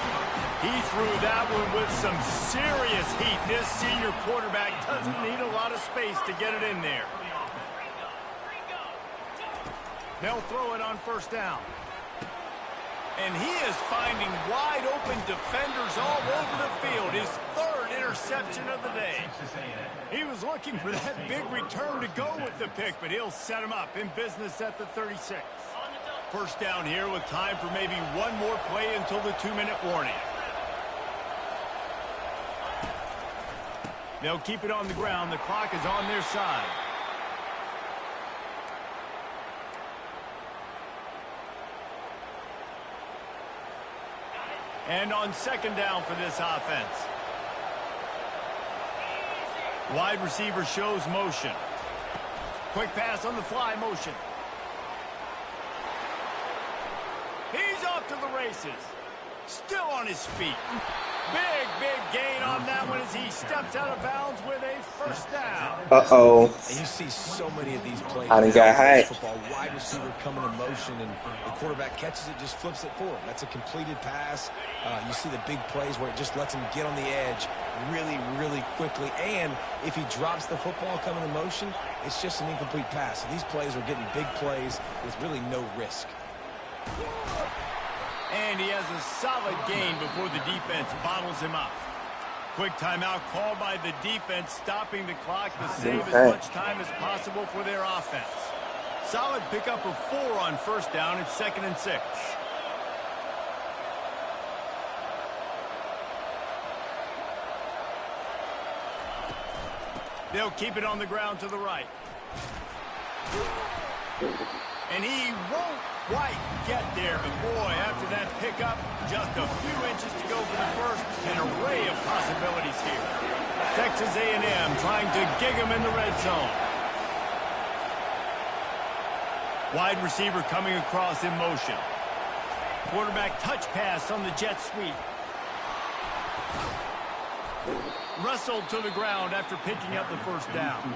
He threw that one with some serious heat. This senior quarterback doesn't need a lot of space to get it in there. They'll throw it on first down. And he is finding wide-open defenders all over the field. His third interception of the day. He was looking for that big return to go with the pick, but he'll set him up in business at the 36. First down here with time for maybe one more play until the 2-minute warning. They'll keep it on the ground. The clock is on their side. And on second down for this offense. Wide receiver shows motion. Quick pass on the fly motion. He's off to the races. Still on his feet. Big gain on that one as he steps out of bounds with a first down. Uh-oh. And you see so many of these plays. I done got high. Football, wide receiver coming in motion, and the quarterback catches it, just flips it forward. That's a completed pass. You see the big plays where it just lets him get on the edge really quickly. And if he drops the football coming in motion, it's just an incomplete pass. So these plays are getting big plays with really no risk. And he has a solid gain before the defense bottles him up. Quick timeout called by the defense, stopping the clock to save as much time as possible for their offense. Solid pickup of 4 on first down. It's 2nd and 6. They'll keep it on the ground to the right. And he won't quite get there, but boy, after that pickup, just a few inches to go for the first. An array of possibilities here. Texas A&M trying to gig him in the red zone. Wide receiver coming across in motion. Quarterback touch pass on the jet sweep. Wrestled to the ground after picking up the first down.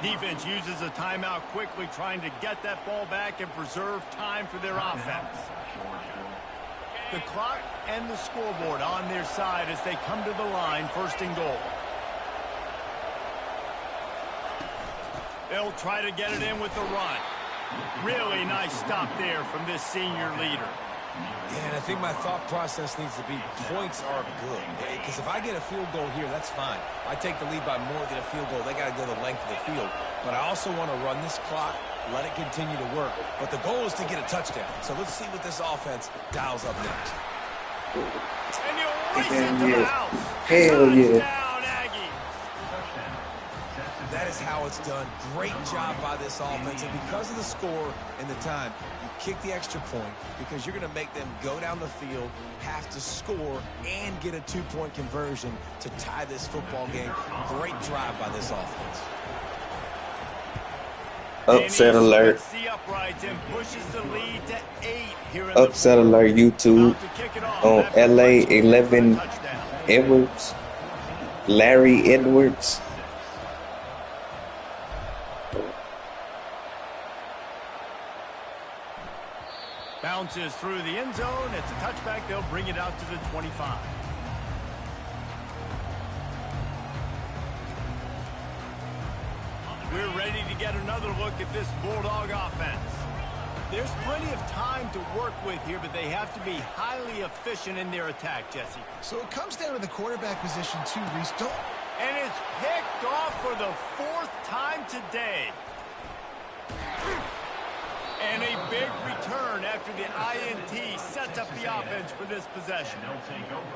Defense uses a timeout quickly, trying to get that ball back and preserve time for their offense. The clock and the scoreboard on their side as they come to the line, first and goal. They'll try to get it in with the run. Really nice stop there from this senior leader. Yeah, and I think my thought process needs to be points are good. Because if I get a field goal here, that's fine. I take the lead by more than a field goal. They got to go the length of the field. But I also want to run this clock, let it continue to work. But the goal is to get a touchdown. So let's see what this offense dials up next. And you'll race it to the house. Hell yeah. Touchdown, Aggie. That is how it's done. Great job by this offense. And because of the score and the time, you kick the extra point because you're going to make them go down the field, have to score, and get a two-point conversion to tie this football game. Great drive by this offense. Upset alert. The uprights and pushes the lead to 8 here in Upset the alert YouTube on LA 11 Edwards. Larry Edwards. Bounces through the end zone. It's a touchback. They'll bring it out to the 25. We're ready to get another look at this Bulldog offense. There's plenty of time to work with here, but they have to be highly efficient in their attack, Jesse. So it comes down to the quarterback position too, Reese. And it's picked off for the 4th time today. And a big return after the INT sets up the offense for this possession. They'll take over.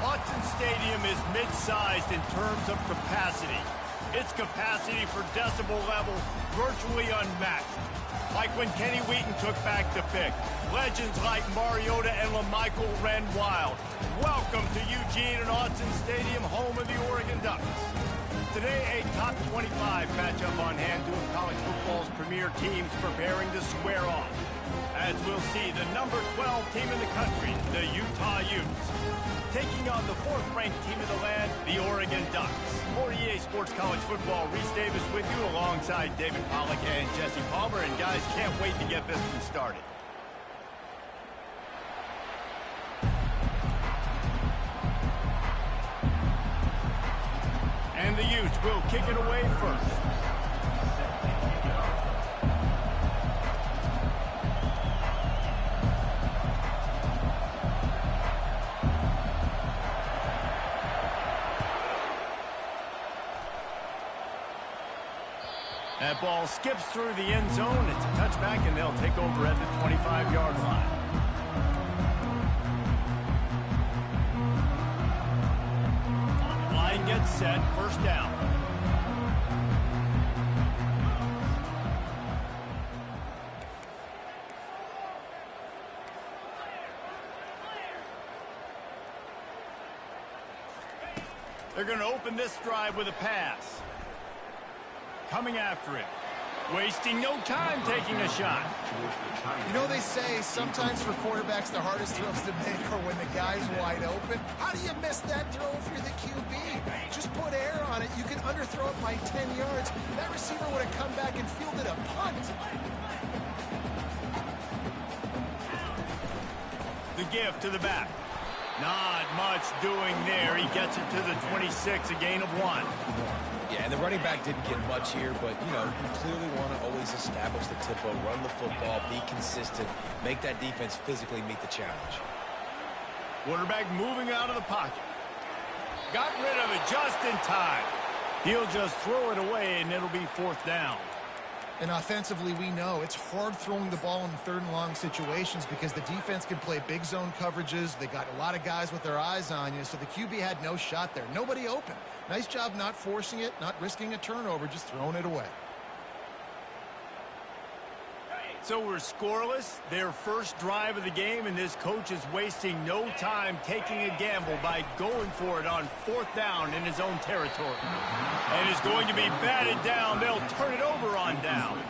Autzen Stadium is mid-sized in terms of capacity. Its capacity for decibel level virtually unmatched. Like when Kenny Wheaton took back the pick. Legends like Mariota and LaMichael ran wild. Welcome to Eugene and Autzen Stadium, home of the Oregon Ducks. Today, a top 25 matchup on hand, two of college football's premier teams preparing to square off. As we'll see, the number 12 team in the country, the Utah Utes, taking on the 4th-ranked team of the land, the Oregon Ducks. For EA Sports College Football, Reese Davis with you alongside David Pollack and Jesse Palmer. And guys, can't wait to get this one started. And the Utes will kick it away first. That ball skips through the end zone. It's a touchback, and they'll take over at the 25-yard line. Line gets set, first down. They're going to open this drive with a pass. Coming after it. Wasting no time taking a shot. You know, they say sometimes for quarterbacks the hardest throws to make are when the guy's wide open. How do you miss that throw if you're the QB? Just put air on it. You can underthrow it by 10 yards. That receiver would have come back and fielded a punt. The give to the back. Not much doing there. He gets it to the 26, a gain of 1. Yeah, and the running back didn't get much here, but, you know, you clearly want to always establish the tempo, run the football, be consistent, make that defense physically meet the challenge. Quarterback moving out of the pocket. Got rid of it just in time. He'll just throw it away, and it'll be 4th down. And offensively, we know it's hard throwing the ball in 3rd and long situations because the defense can play big zone coverages. They got a lot of guys with their eyes on you, so the QB had no shot there. Nobody open. Nice job not forcing it, not risking a turnover, just throwing it away. So we're scoreless, their first drive of the game, and this coach is wasting no time taking a gamble by going for it on 4th down in his own territory. And it's going to be batted down. They'll turn it over on downs.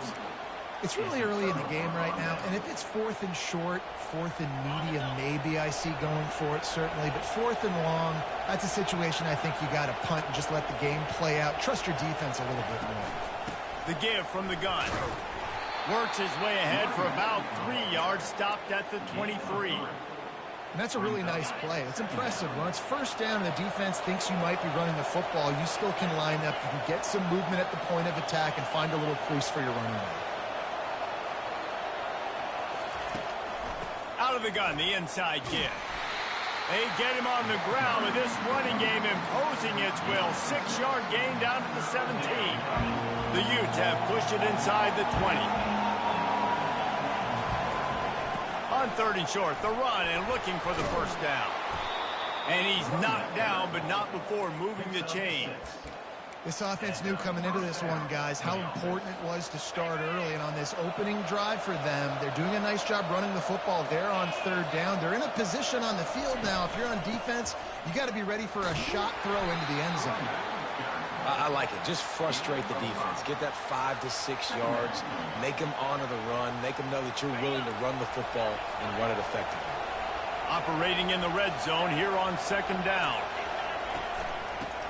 It's really early in the game right now, and if it's 4th and short, 4th and medium, maybe I see going for it, certainly. But 4th and long, that's a situation I think you got to punt and just let the game play out. Trust your defense a little bit more. The give from the gun. Works his way ahead for about 3 yards, stopped at the 23. And that's a really nice play. It's impressive. When it's 1st down and the defense thinks you might be running the football, you still can line up. You can get some movement at the point of attack and find a little crease for your running back. Out of the gun, the inside give. They get him on the ground with this running game imposing its will. 6-yard gain down to the 17. The Utes have pushed it inside the 20. On 3rd and short, the run and looking for the 1st down. And he's knocked down, but not before moving the chains. This offense knew coming into this one, guys, how important it was to start early. And on this opening drive for them, they're doing a nice job running the football. They're on 3rd down. They're in a position on the field now. If you're on defense, you got to be ready for a shot throw into the end zone. I like it. Just frustrate the defense. Get that 5 to 6 yards. Make them honor the run. Make them know that you're willing to run the football and run it effectively. Operating in the red zone here on 2nd down.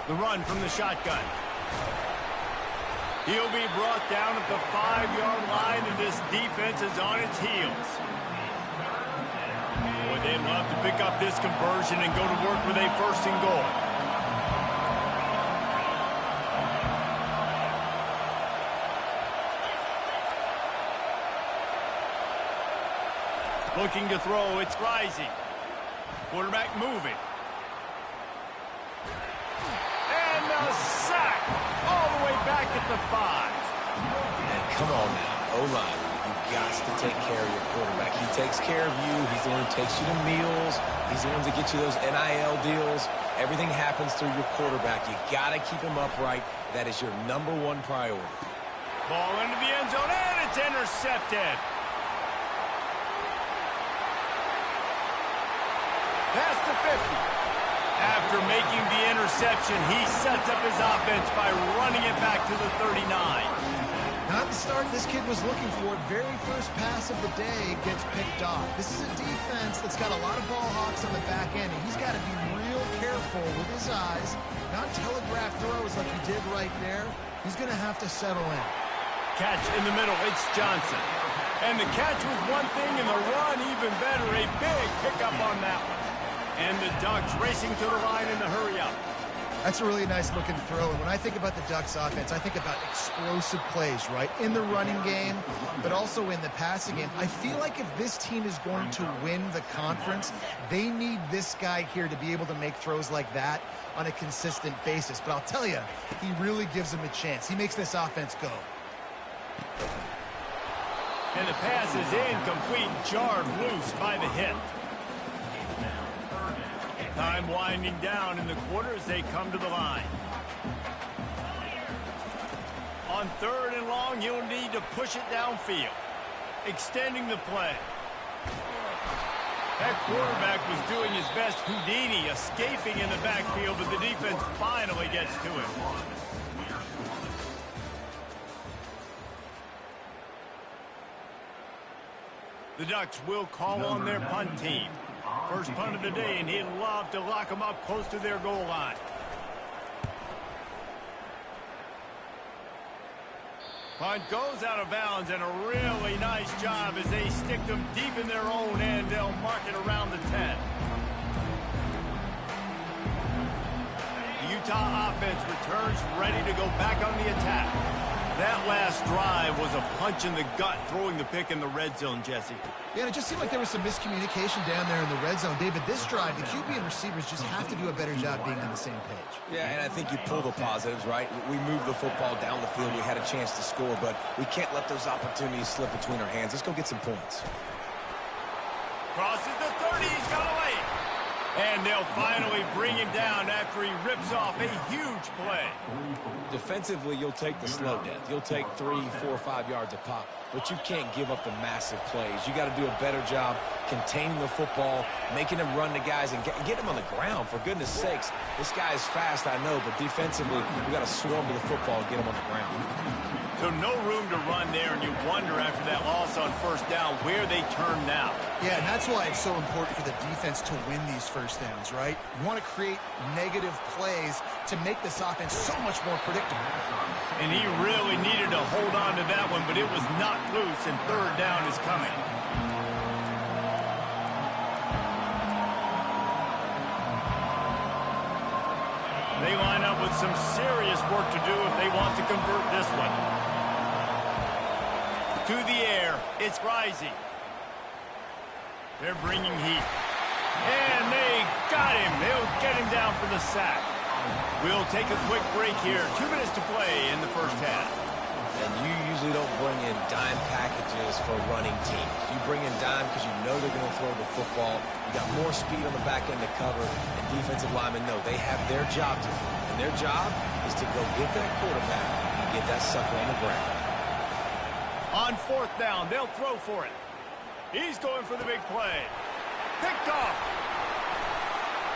The run from the shotgun. He'll be brought down at the 5-yard line, and this defense is on its heels. Boy, they'd love to pick up this conversion and go to work with a 1st and goal. Looking to throw, it's rising. Quarterback moving. And a sack all the way back at the 5. And come on now, O-line. You've got to take care of your quarterback. He takes care of you. He's the one who takes you to meals. He's the one that gets you those NIL deals. Everything happens through your quarterback. You got to keep him upright. That is your #1 priority. Ball into the end zone, and it's intercepted. Past the 50. After making the interception, he sets up his offense by running it back to the 39. Not the start this kid was looking for. Very first pass of the day gets picked off. This is a defense that's got a lot of ball hawks on the back end, and he's got to be real careful with his eyes, not telegraph throws like he did right there. He's going to have to settle in. Catch in the middle, it's Johnson. And the catch was one thing, and the run even better. A big pickup on that one. And the Ducks racing to the line in the hurry-up. That's a really nice looking throw. And when I think about the Ducks offense, I think about explosive plays, right? In the running game, but also in the passing game. I feel like if this team is going to win the conference, they need this guy here to be able to make throws like that on a consistent basis. But I'll tell you, he really gives them a chance. He makes this offense go. And the pass is incomplete, jarred loose by the hit. Time winding down in the quarter as they come to the line. On 3rd and long, you'll need to push it downfield. Extending the play. That quarterback was doing his best Houdini, escaping in the backfield, but the defense finally gets to him. The Ducks will call on their punt team. First punt of the day, and he'd love to lock them up close to their goal line. Punt goes out of bounds, and a really nice job as they stick them deep in their own end. They'll mark it around the 10. Utah offense returns ready to go back on the attack. That last drive was a punch in the gut, throwing the pick in the red zone, Jesse. Yeah, and it just seemed like there was some miscommunication down there in the red zone. David, this drive, the QB and receivers just have to do a better job being on the same page. Yeah, and I think you pull the positives, right? We moved the football down the field. We had a chance to score, but we can't let those opportunities slip between our hands. Let's go get some points. Crosses the 30. He's got a lane. And they'll finally bring him down after he rips off a huge play. Defensively, you'll take the slow death. You'll take 3, 4, 5 yards a pop, but you can't give up the massive plays. You got to do a better job containing the football, making him run the guys, and get him on the ground. For goodness sakes, this guy is fast, I know, but defensively, we got to swarm to the football and get him on the ground. So no room to run there, and you wonder after that loss on first down where they turn now. Yeah, and that's why it's so important for the defense to win these first downs, right? You want to create negative plays to make this offense so much more predictable. And he really needed to hold on to that one, but it was not loose, and third down is coming. They line up with some serious work to do if they want to convert this one. To the air, it's rising. They're bringing heat. And they got him. They'll get him down for the sack. We'll take a quick break here. 2 minutes to play in the first half. And you usually don't bring in dime packages for running teams. You bring in dime because you know they're going to throw the football. You got more speed on the back end to cover, and defensive linemen know they have their job to do. And their job is to go get that quarterback and get that sucker on the ground. On fourth down, they'll throw for it. He's going for the big play. Picked off.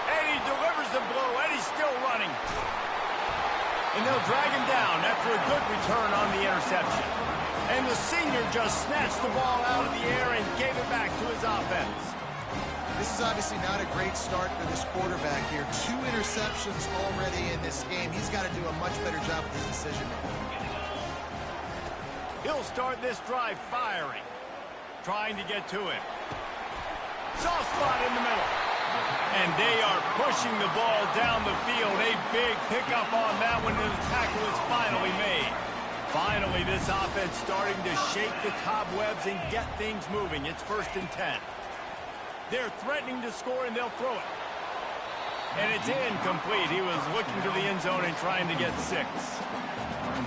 And he delivers the blow, and he's still running. And they'll drag him down after a good return on the interception. And the senior just snatched the ball out of the air and gave it back to his offense. This is obviously not a great start for this quarterback here. 2 interceptions already in this game. He's got to do a much better job with his decision-making. He'll start this drive firing. Trying to get to him. Soft spot in the middle. And they are pushing the ball down the field. A big pickup on that one, and the tackle is finally made. Finally, this offense starting to shake the cobwebs and get things moving. It's 1st and 10. They're threatening to score, and they'll throw it. And it's incomplete. He was looking to the end zone and trying to get 6.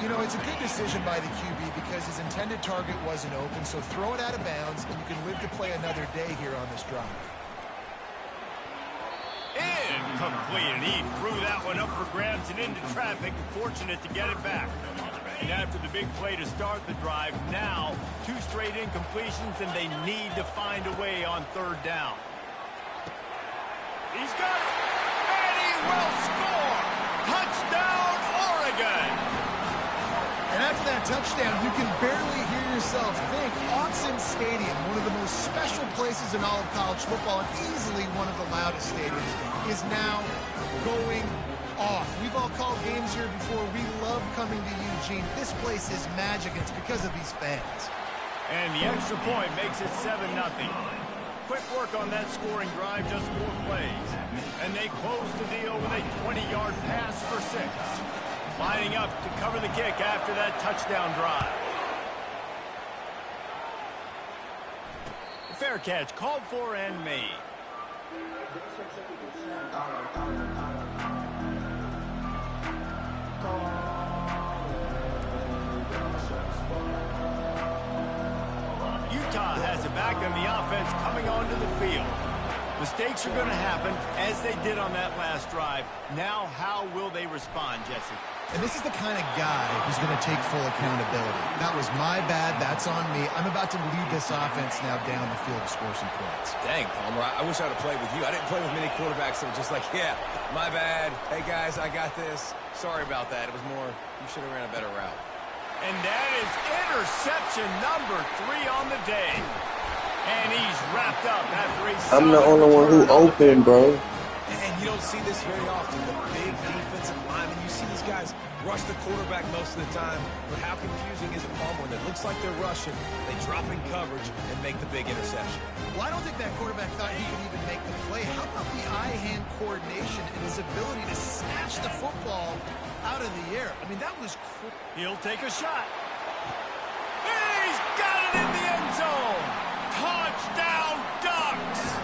You know, it's a good decision by the QB because his intended target wasn't open, so throw it out of bounds, and you can live to play another day here on this drive. Incomplete, and he threw that one up for grabs and into traffic. Fortunate to get it back. And after the big play to start the drive, now 2 straight incompletions, and they need to find a way on third down. He's got it, and he will score! Touchdown, Oregon! And after that touchdown, you can barely hear yourself think. Autzen Stadium, one of the most special places in all of college football, and easily one of the loudest stadiums, is now going off. We've all called games here before. We love coming to Eugene. This place is magic, and it's because of these fans. And the extra point makes it 7-0. Quick work on that scoring drive, just 4 plays. And they close the deal with a 20-yard pass for 6. Lining up to cover the kick after that touchdown drive. Fair catch, called for and made. Utah has it back on the offense coming onto the field. Mistakes are going to happen, as they did on that last drive. Now, how will they respond, Jesse? And this is the kind of guy who's going to take full accountability. That was my bad. That's on me. I'm about to lead this offense now down the field to score some points. Dang, Palmer, I wish I would have played with you. I didn't play with many quarterbacks that were just like, yeah, my bad. Hey, guys, I got this. Sorry about that. It was more, you should have ran a better route. And that is interception number 3 on the day. And he's wrapped up after a I'm the only one who open, bro. And you don't see this very often. The big defensive linemen, you see these guys rush the quarterback most of the time, but how confusing is it, Palmer, when it looks like they're rushing, they drop in coverage and make the big interception? Well, I don't think that quarterback thought he could even make the play. How about the eye-hand coordination and his ability to snatch the football out of the air? I mean, that was cool. He'll take a shot. He's got it in the end zone. Touchdown, Ducks!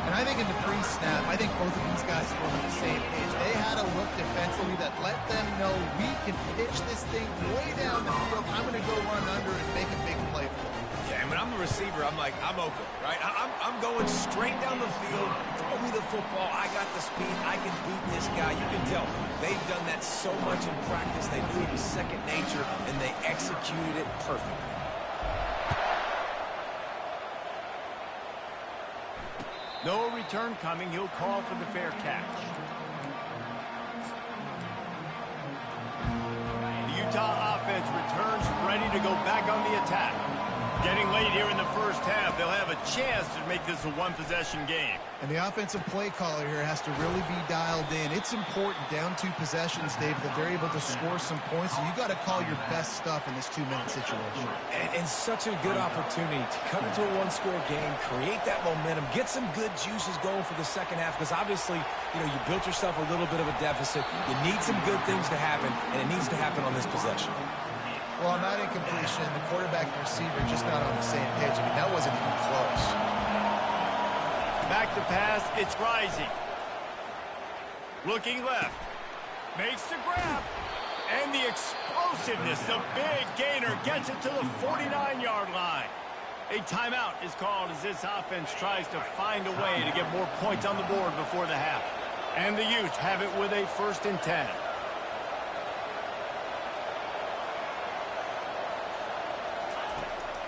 And I think in the pre-snap, I think both of these guys were on the same page. They had a look defensively that let them know we can pitch this thing way down the field. I'm going to go run under and make a big play for them. Yeah, and when I'm the receiver, I'm like, I'm open, right? I'm going straight down the field. Throw me the football. I got the speed. I can beat this guy. You can tell they've done that so much in practice. They knew it was second nature, and they executed it perfectly. No return coming. He'll call for the fair catch. The Utah offense returns ready to go back on the attack. Getting late here in the first half, they'll have a chance to make this a one-possession game. And the offensive play caller here has to really be dialed in. It's important down 2 possessions, Dave, that they're able to score some points. So you got to call your best stuff in this 2-minute situation. And such a good opportunity to come into a one-score game, create that momentum, get some good juices going for the second half, because obviously, you know, you built yourself a little bit of a deficit. You need some good things to happen, and it needs to happen on this possession. Well, on that incompletion, the quarterback and receiver just not on the same page. I mean, that wasn't even close. Back to pass, it's Rising. Looking left. Makes the grab. And the explosiveness, the big gainer gets it to the 49-yard line. A timeout is called as this offense tries to find a way to get more points on the board before the half. And the Utes have it with a 1st and 10.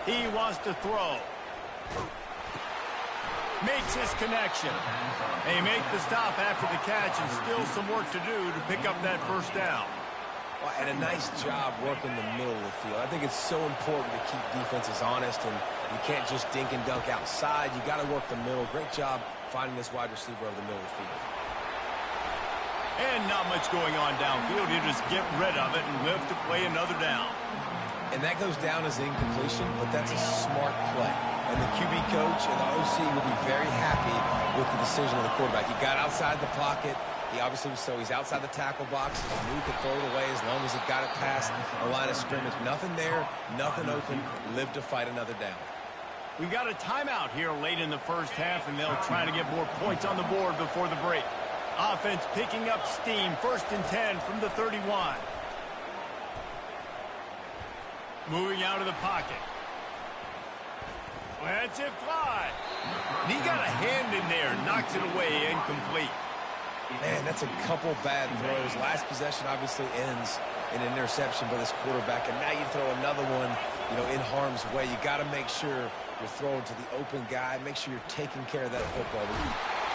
He wants to throw. Makes his connection. They make the stop after the catch, and still some work to do to pick up that first down. Well, and a nice job working the middle of the field. I think it's so important to keep defenses honest, and you can't just dink and dunk outside. You got to work the middle. Great job finding this wide receiver over the middle of the field. And not much going on downfield. You just get rid of it and live to play another down. And that goes down as incompletion, but that's a smart play. And the QB coach and the OC will be very happy with the decision of the quarterback. He got outside the pocket. He obviously was he's outside the tackle box. He knew he could throw it away as long as he got it past the line of scrimmage. Nothing there, nothing open. Live to fight another down. We've got a timeout here late in the first half, and they'll try to get more points on the board before the break. Offense picking up steam. 1st and 10 from the 31. Moving out of the pocket. Lets it fly. And he got a hand in there. Knocks it away. Incomplete. Man, that's a couple bad throws. Last possession obviously ends in an interception by this quarterback. And now you throw another one, you know, in harm's way. You got to make sure you're throwing to the open guy. Make sure you're taking care of that football.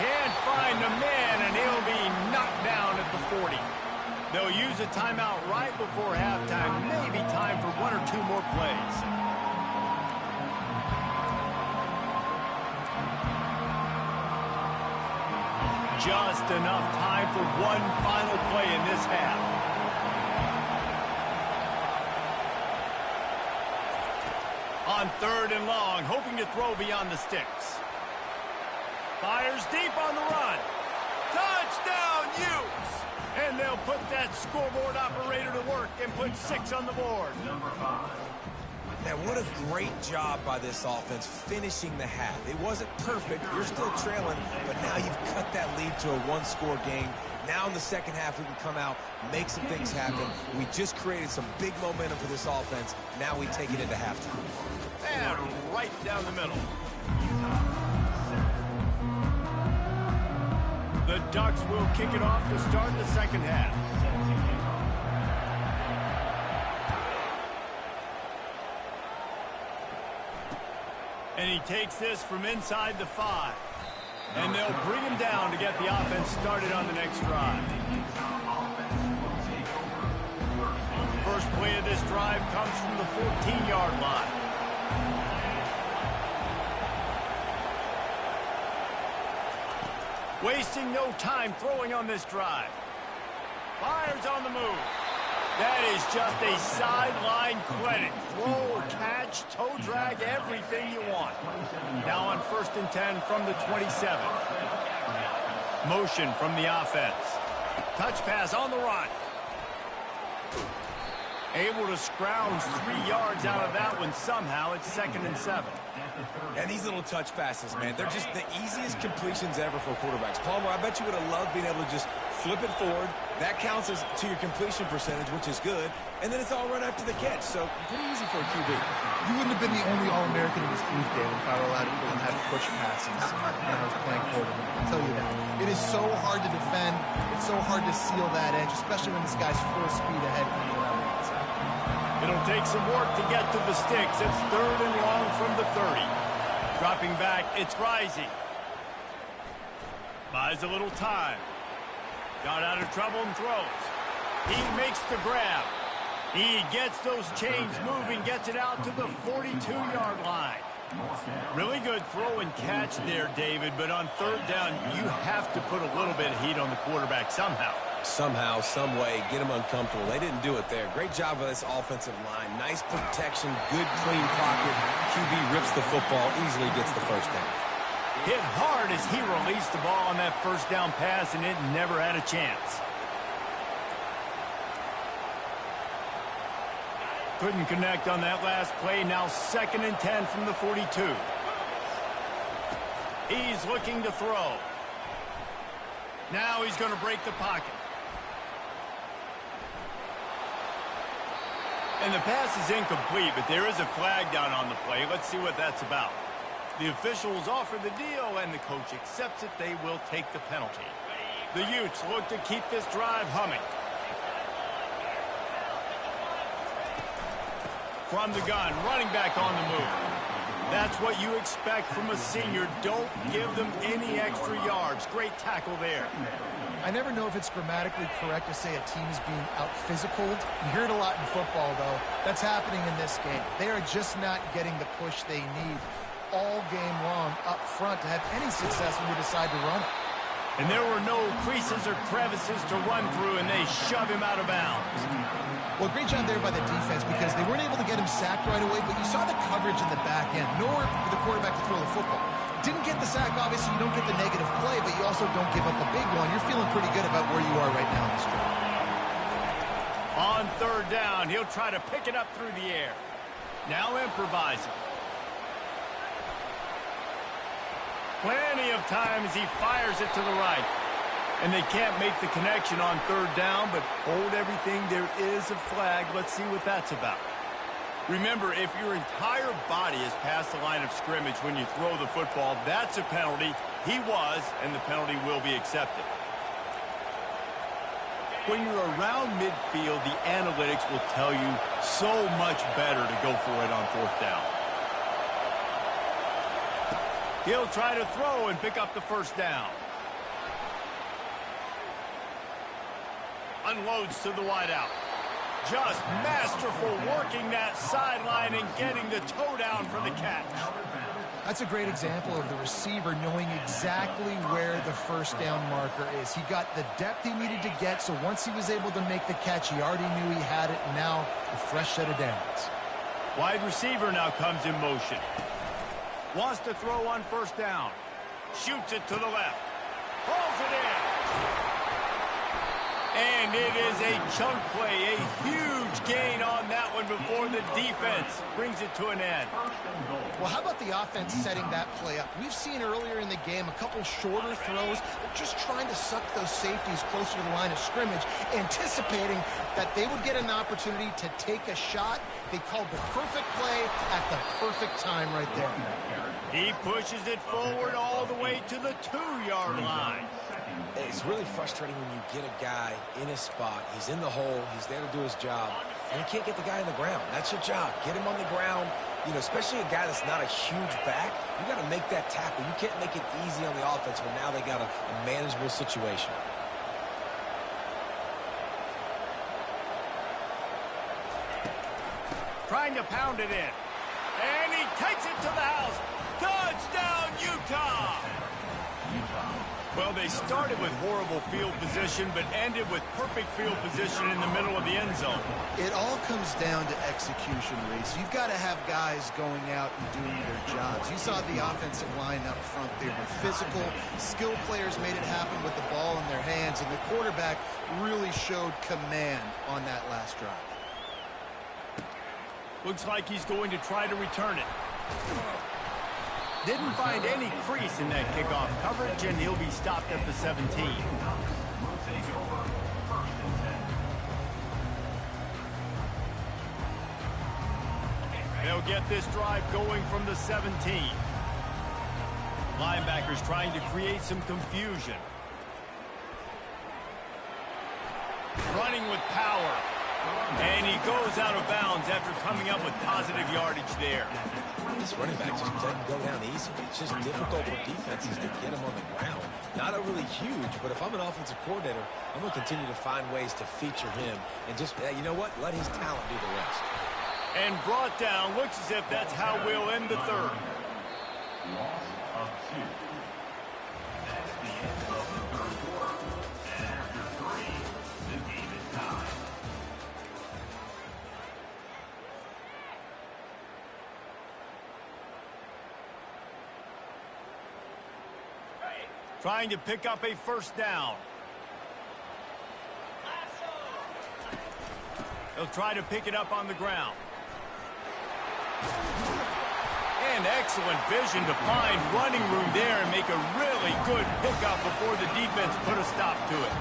Can't find the man, and he'll be knocked down at the 40. They'll use a timeout right before halftime. Maybe time for 1 or 2 more plays. Just enough time for one final play in this half. On 3rd and long, hoping to throw beyond the sticks. Fires deep on the run. Touchdown, Utes! And they'll put that scoreboard operator to work and put 6 on the board. Now, what a great job by this offense finishing the half. It wasn't perfect. You're still trailing, but now you've cut that lead to a one-score game. Now in the second half, we can come out, make some things happen. We just created some big momentum for this offense. Now we take it into halftime. And right down the middle. The Ducks will kick it off to start the second half. And he takes this from inside the 5. And they'll bring him down to get the offense started on the next drive. First play of this drive comes from the 14-yard line. Wasting no time throwing on this drive. Fires on the move. That is just a sideline credit. Throw, catch, toe drag, everything you want. Now on 1st and 10 from the 27. Motion from the offense. Touch pass on the run. Able to scrounge 3 yards out of that one somehow. It's 2nd and 7. And these little touch passes, man, they're just the easiest completions ever for quarterbacks. Palmer, I bet you would have loved being able to just flip it forward. That counts as to your completion percentage, which is good. And then it's all run after the catch, so pretty easy for a QB. You wouldn't have been the only All-American in this booth, David, if I were allowed to have push passes when I was playing quarterback. I'll tell you that. It is so hard to defend. It's so hard to seal that edge, especially when this guy's full speed ahead coming around the outside. It'll take some work to get to the sticks. It's 3rd and long from the 30. Dropping back, it's Rising. Buys a little time. Got out of trouble and throws. He makes the grab. He gets those chains moving, gets it out to the 42-yard line. Really good throw and catch there, David, but on 3rd down, you have to put a little bit of heat on the quarterback somehow. Somehow, some way, get them uncomfortable. They didn't do it there. Great job by this offensive line. Nice protection, good clean pocket. QB rips the football, easily gets the 1st down. Hit hard as he released the ball on that 1st down pass, and it never had a chance. Couldn't connect on that last play. Now 2nd and 10 from the 42. He's looking to throw. Now he's going to break the pocket. And the pass is incomplete, but there is a flag down on the play. Let's see what that's about. The officials offer the deal, and the coach accepts it. They will take the penalty. The Utes look to keep this drive humming. From the gun, running back on the move. That's what you expect from a senior. Don't give them any extra yards. Great tackle there. I never know if it's grammatically correct to say a team is being out-physicaled. You hear it a lot in football, though. That's happening in this game. They are just not getting the push they need all game long up front to have any success when you decide to run it. And there were no creases or crevices to run through, and they shove him out of bounds. Well, great job there by the defense because they weren't able to get him sacked right away, but you saw the coverage in the back end. Nowhere for the quarterback to throw the football. Didn't get the sack, obviously. You don't get the negative play, but you also don't give up a big one. You're feeling pretty good about where you are right now in this drive. On 3rd down, he'll try to pick it up through the air. Now improvising. Plenty of time as he fires it to the right. And they can't make the connection on 3rd down, but hold everything. There is a flag. Let's see what that's about. Remember, if your entire body is past the line of scrimmage when you throw the football, that's a penalty. He was, and the penalty will be accepted. When you're around midfield, the analytics will tell you so much better to go for it on 4th down. He'll try to throw and pick up the 1st down. Unloads to the wideout. Just masterful working that sideline and getting the toe down for the catch. That's a great example of the receiver knowing exactly where the 1st down marker is. He got the depth he needed to get, so once he was able to make the catch, he already knew he had it, and now a fresh set of downs. Wide receiver now comes in motion. Wants to throw on 1st down. Shoots it to the left. Pulls it in. And it is a chunk play, a huge gain on that one before the defense brings it to an end. Well, how about the offense setting that play up? We've seen earlier in the game a couple shorter throws. They're just trying to suck those safeties closer to the line of scrimmage, anticipating that they would get an opportunity to take a shot. They called the perfect play at the perfect time right there. He pushes it forward all the way to the 2-yard line. It's really frustrating when you get a guy in his spot. He's in the hole. He's there to do his job. And you can't get the guy on the ground. That's your job. Get him on the ground. You know, especially a guy that's not a huge back. You got to make that tackle. You can't make it easy on the offense when now they got a manageable situation. Trying to pound it in. And he takes it to the house. Touchdown, Utah! Well, Well, they started with horrible field position, but ended with perfect field position in the middle of the end zone. It all comes down to execution, Reese. You've got to have guys going out and doing their jobs. You saw the offensive line up front. They were physical. Skilled players made it happen with the ball in their hands, and the quarterback really showed command on that last drive. Looks like he's going to try to return it. Didn't find any crease in that kickoff coverage, and he'll be stopped at the 17. They'll get this drive going from the 17. Linebackers trying to create some confusion. Running with power. And he goes out of bounds after coming up with positive yardage there. This running back just doesn't go down easily. It's just difficult for defenses to get him on the ground. Not overly huge, but if I'm an offensive coordinator, I'm going to continue to find ways to feature him. And just, you know what? Let his talent do the rest. And brought down. Looks as if that's how we'll end the third. Loss of 2. That's the end of the third quarter. And after 3, the game is tied. Trying to pick up a first down. They'll try to pick it up on the ground. And excellent vision to find running room there and make a really good pickup before the defense put a stop to it.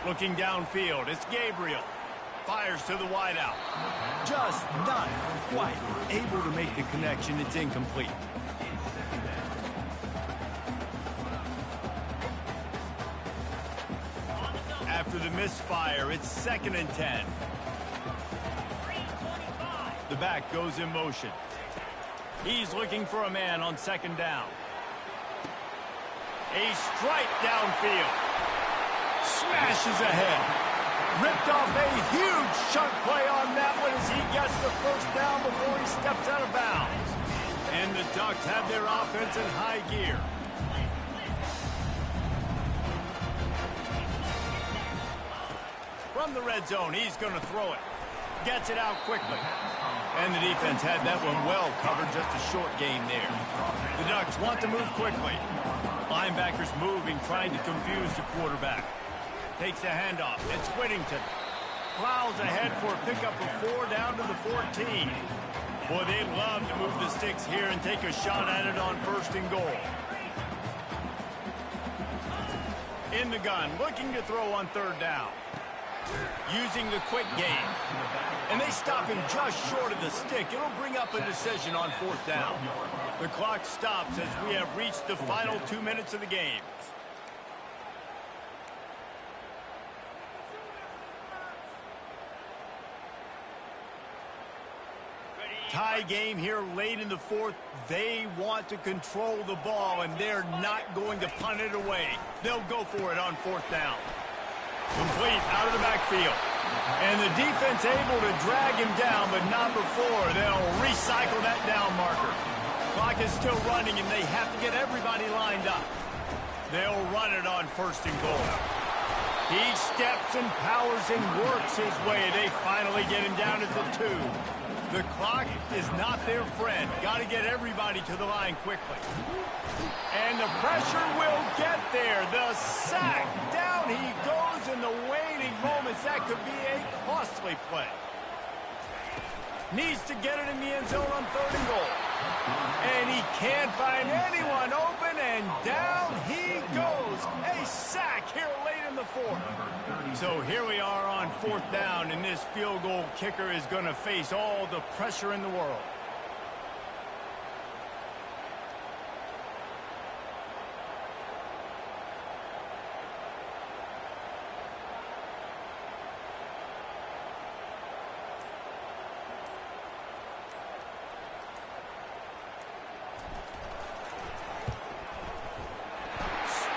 Looking downfield, it's Gabriel. Fires to the wideout. Just not quite able to make the connection. It's incomplete. After the misfire, it's 2nd and 10. The back goes in motion. He's looking for a man on 2nd down. A strike downfield. Smashes ahead. Ripped off a huge chunk play on that one as he gets the first down before he steps out of bounds. And the Ducks have their offense in high gear. From the red zone, he's going to throw it. Gets it out quickly. And the defense had that one well covered, just a short gain there. The Ducks want to move quickly. Linebackers moving, trying to confuse the quarterback. Takes the handoff. It's Whittington. Plows ahead for a pickup of 4 down to the 14. Boy, they'd love to move the sticks here and take a shot at it on 1st and goal. In the gun, looking to throw on 3rd down. Using the quick game. And they stop him just short of the stick. It'll bring up a decision on 4th down. The clock stops as we have reached the final 2 minutes of the game. Tie game here late in the 4th. They want to control the ball, and they're not going to punt it away. They'll go for it on 4th down. Complete out of the backfield. And the defense able to drag him down, but not before they'll recycle that down marker. Clock is still running, and they have to get everybody lined up. They'll run it on 1st and goal. He steps and powers and works his way. They finally get him down at the 2. The clock is not their friend. Got to get everybody to the line quickly. And the pressure will get there. The sack. Down he goes in the waning moments. That could be a costly play. Needs to get it in the end zone on 3rd and goal. And he can't find anyone open, and down he goes. A sack here late in the 4th. So here we are on 4th down, and this field goal kicker is going to face all the pressure in the world.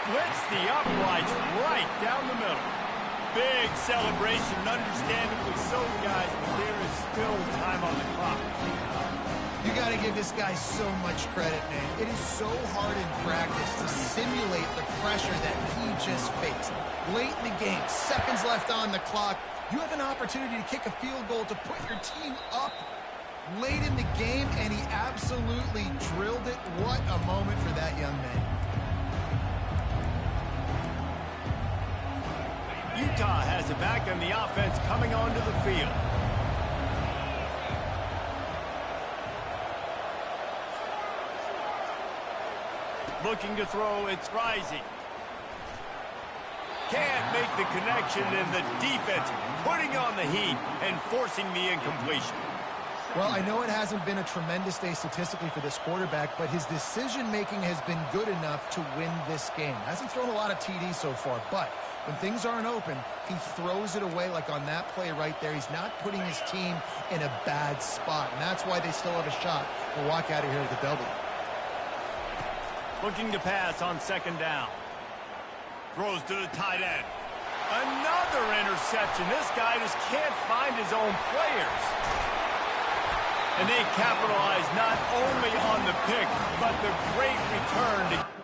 Splits the uprights right down the middle. Big celebration, understandably so, guys, but there is still time on the clock. You got to to give this guy so much credit, man. It is so hard in practice to simulate the pressure that he just faced. Late in the game, seconds left on the clock, you have an opportunity to kick a field goal to put your team up late in the game, and he absolutely drilled it. What a moment for that young man. Utah has it back, and the offense coming onto the field. Looking to throw, it's Rising. Can't make the connection, and the defense putting on the heat and forcing the incompletion. Well, I know it hasn't been a tremendous day statistically for this quarterback, but his decision-making has been good enough to win this game. Hasn't thrown a lot of TDs so far, but when things aren't open, he throws it away like on that play right there. He's not putting his team in a bad spot, and that's why they still have a shot to walk out of here with a W. Looking to pass on second down. Throws to the tight end. Another interception. This guy just can't find his own players. And they capitalize not only on the pick, but the great return to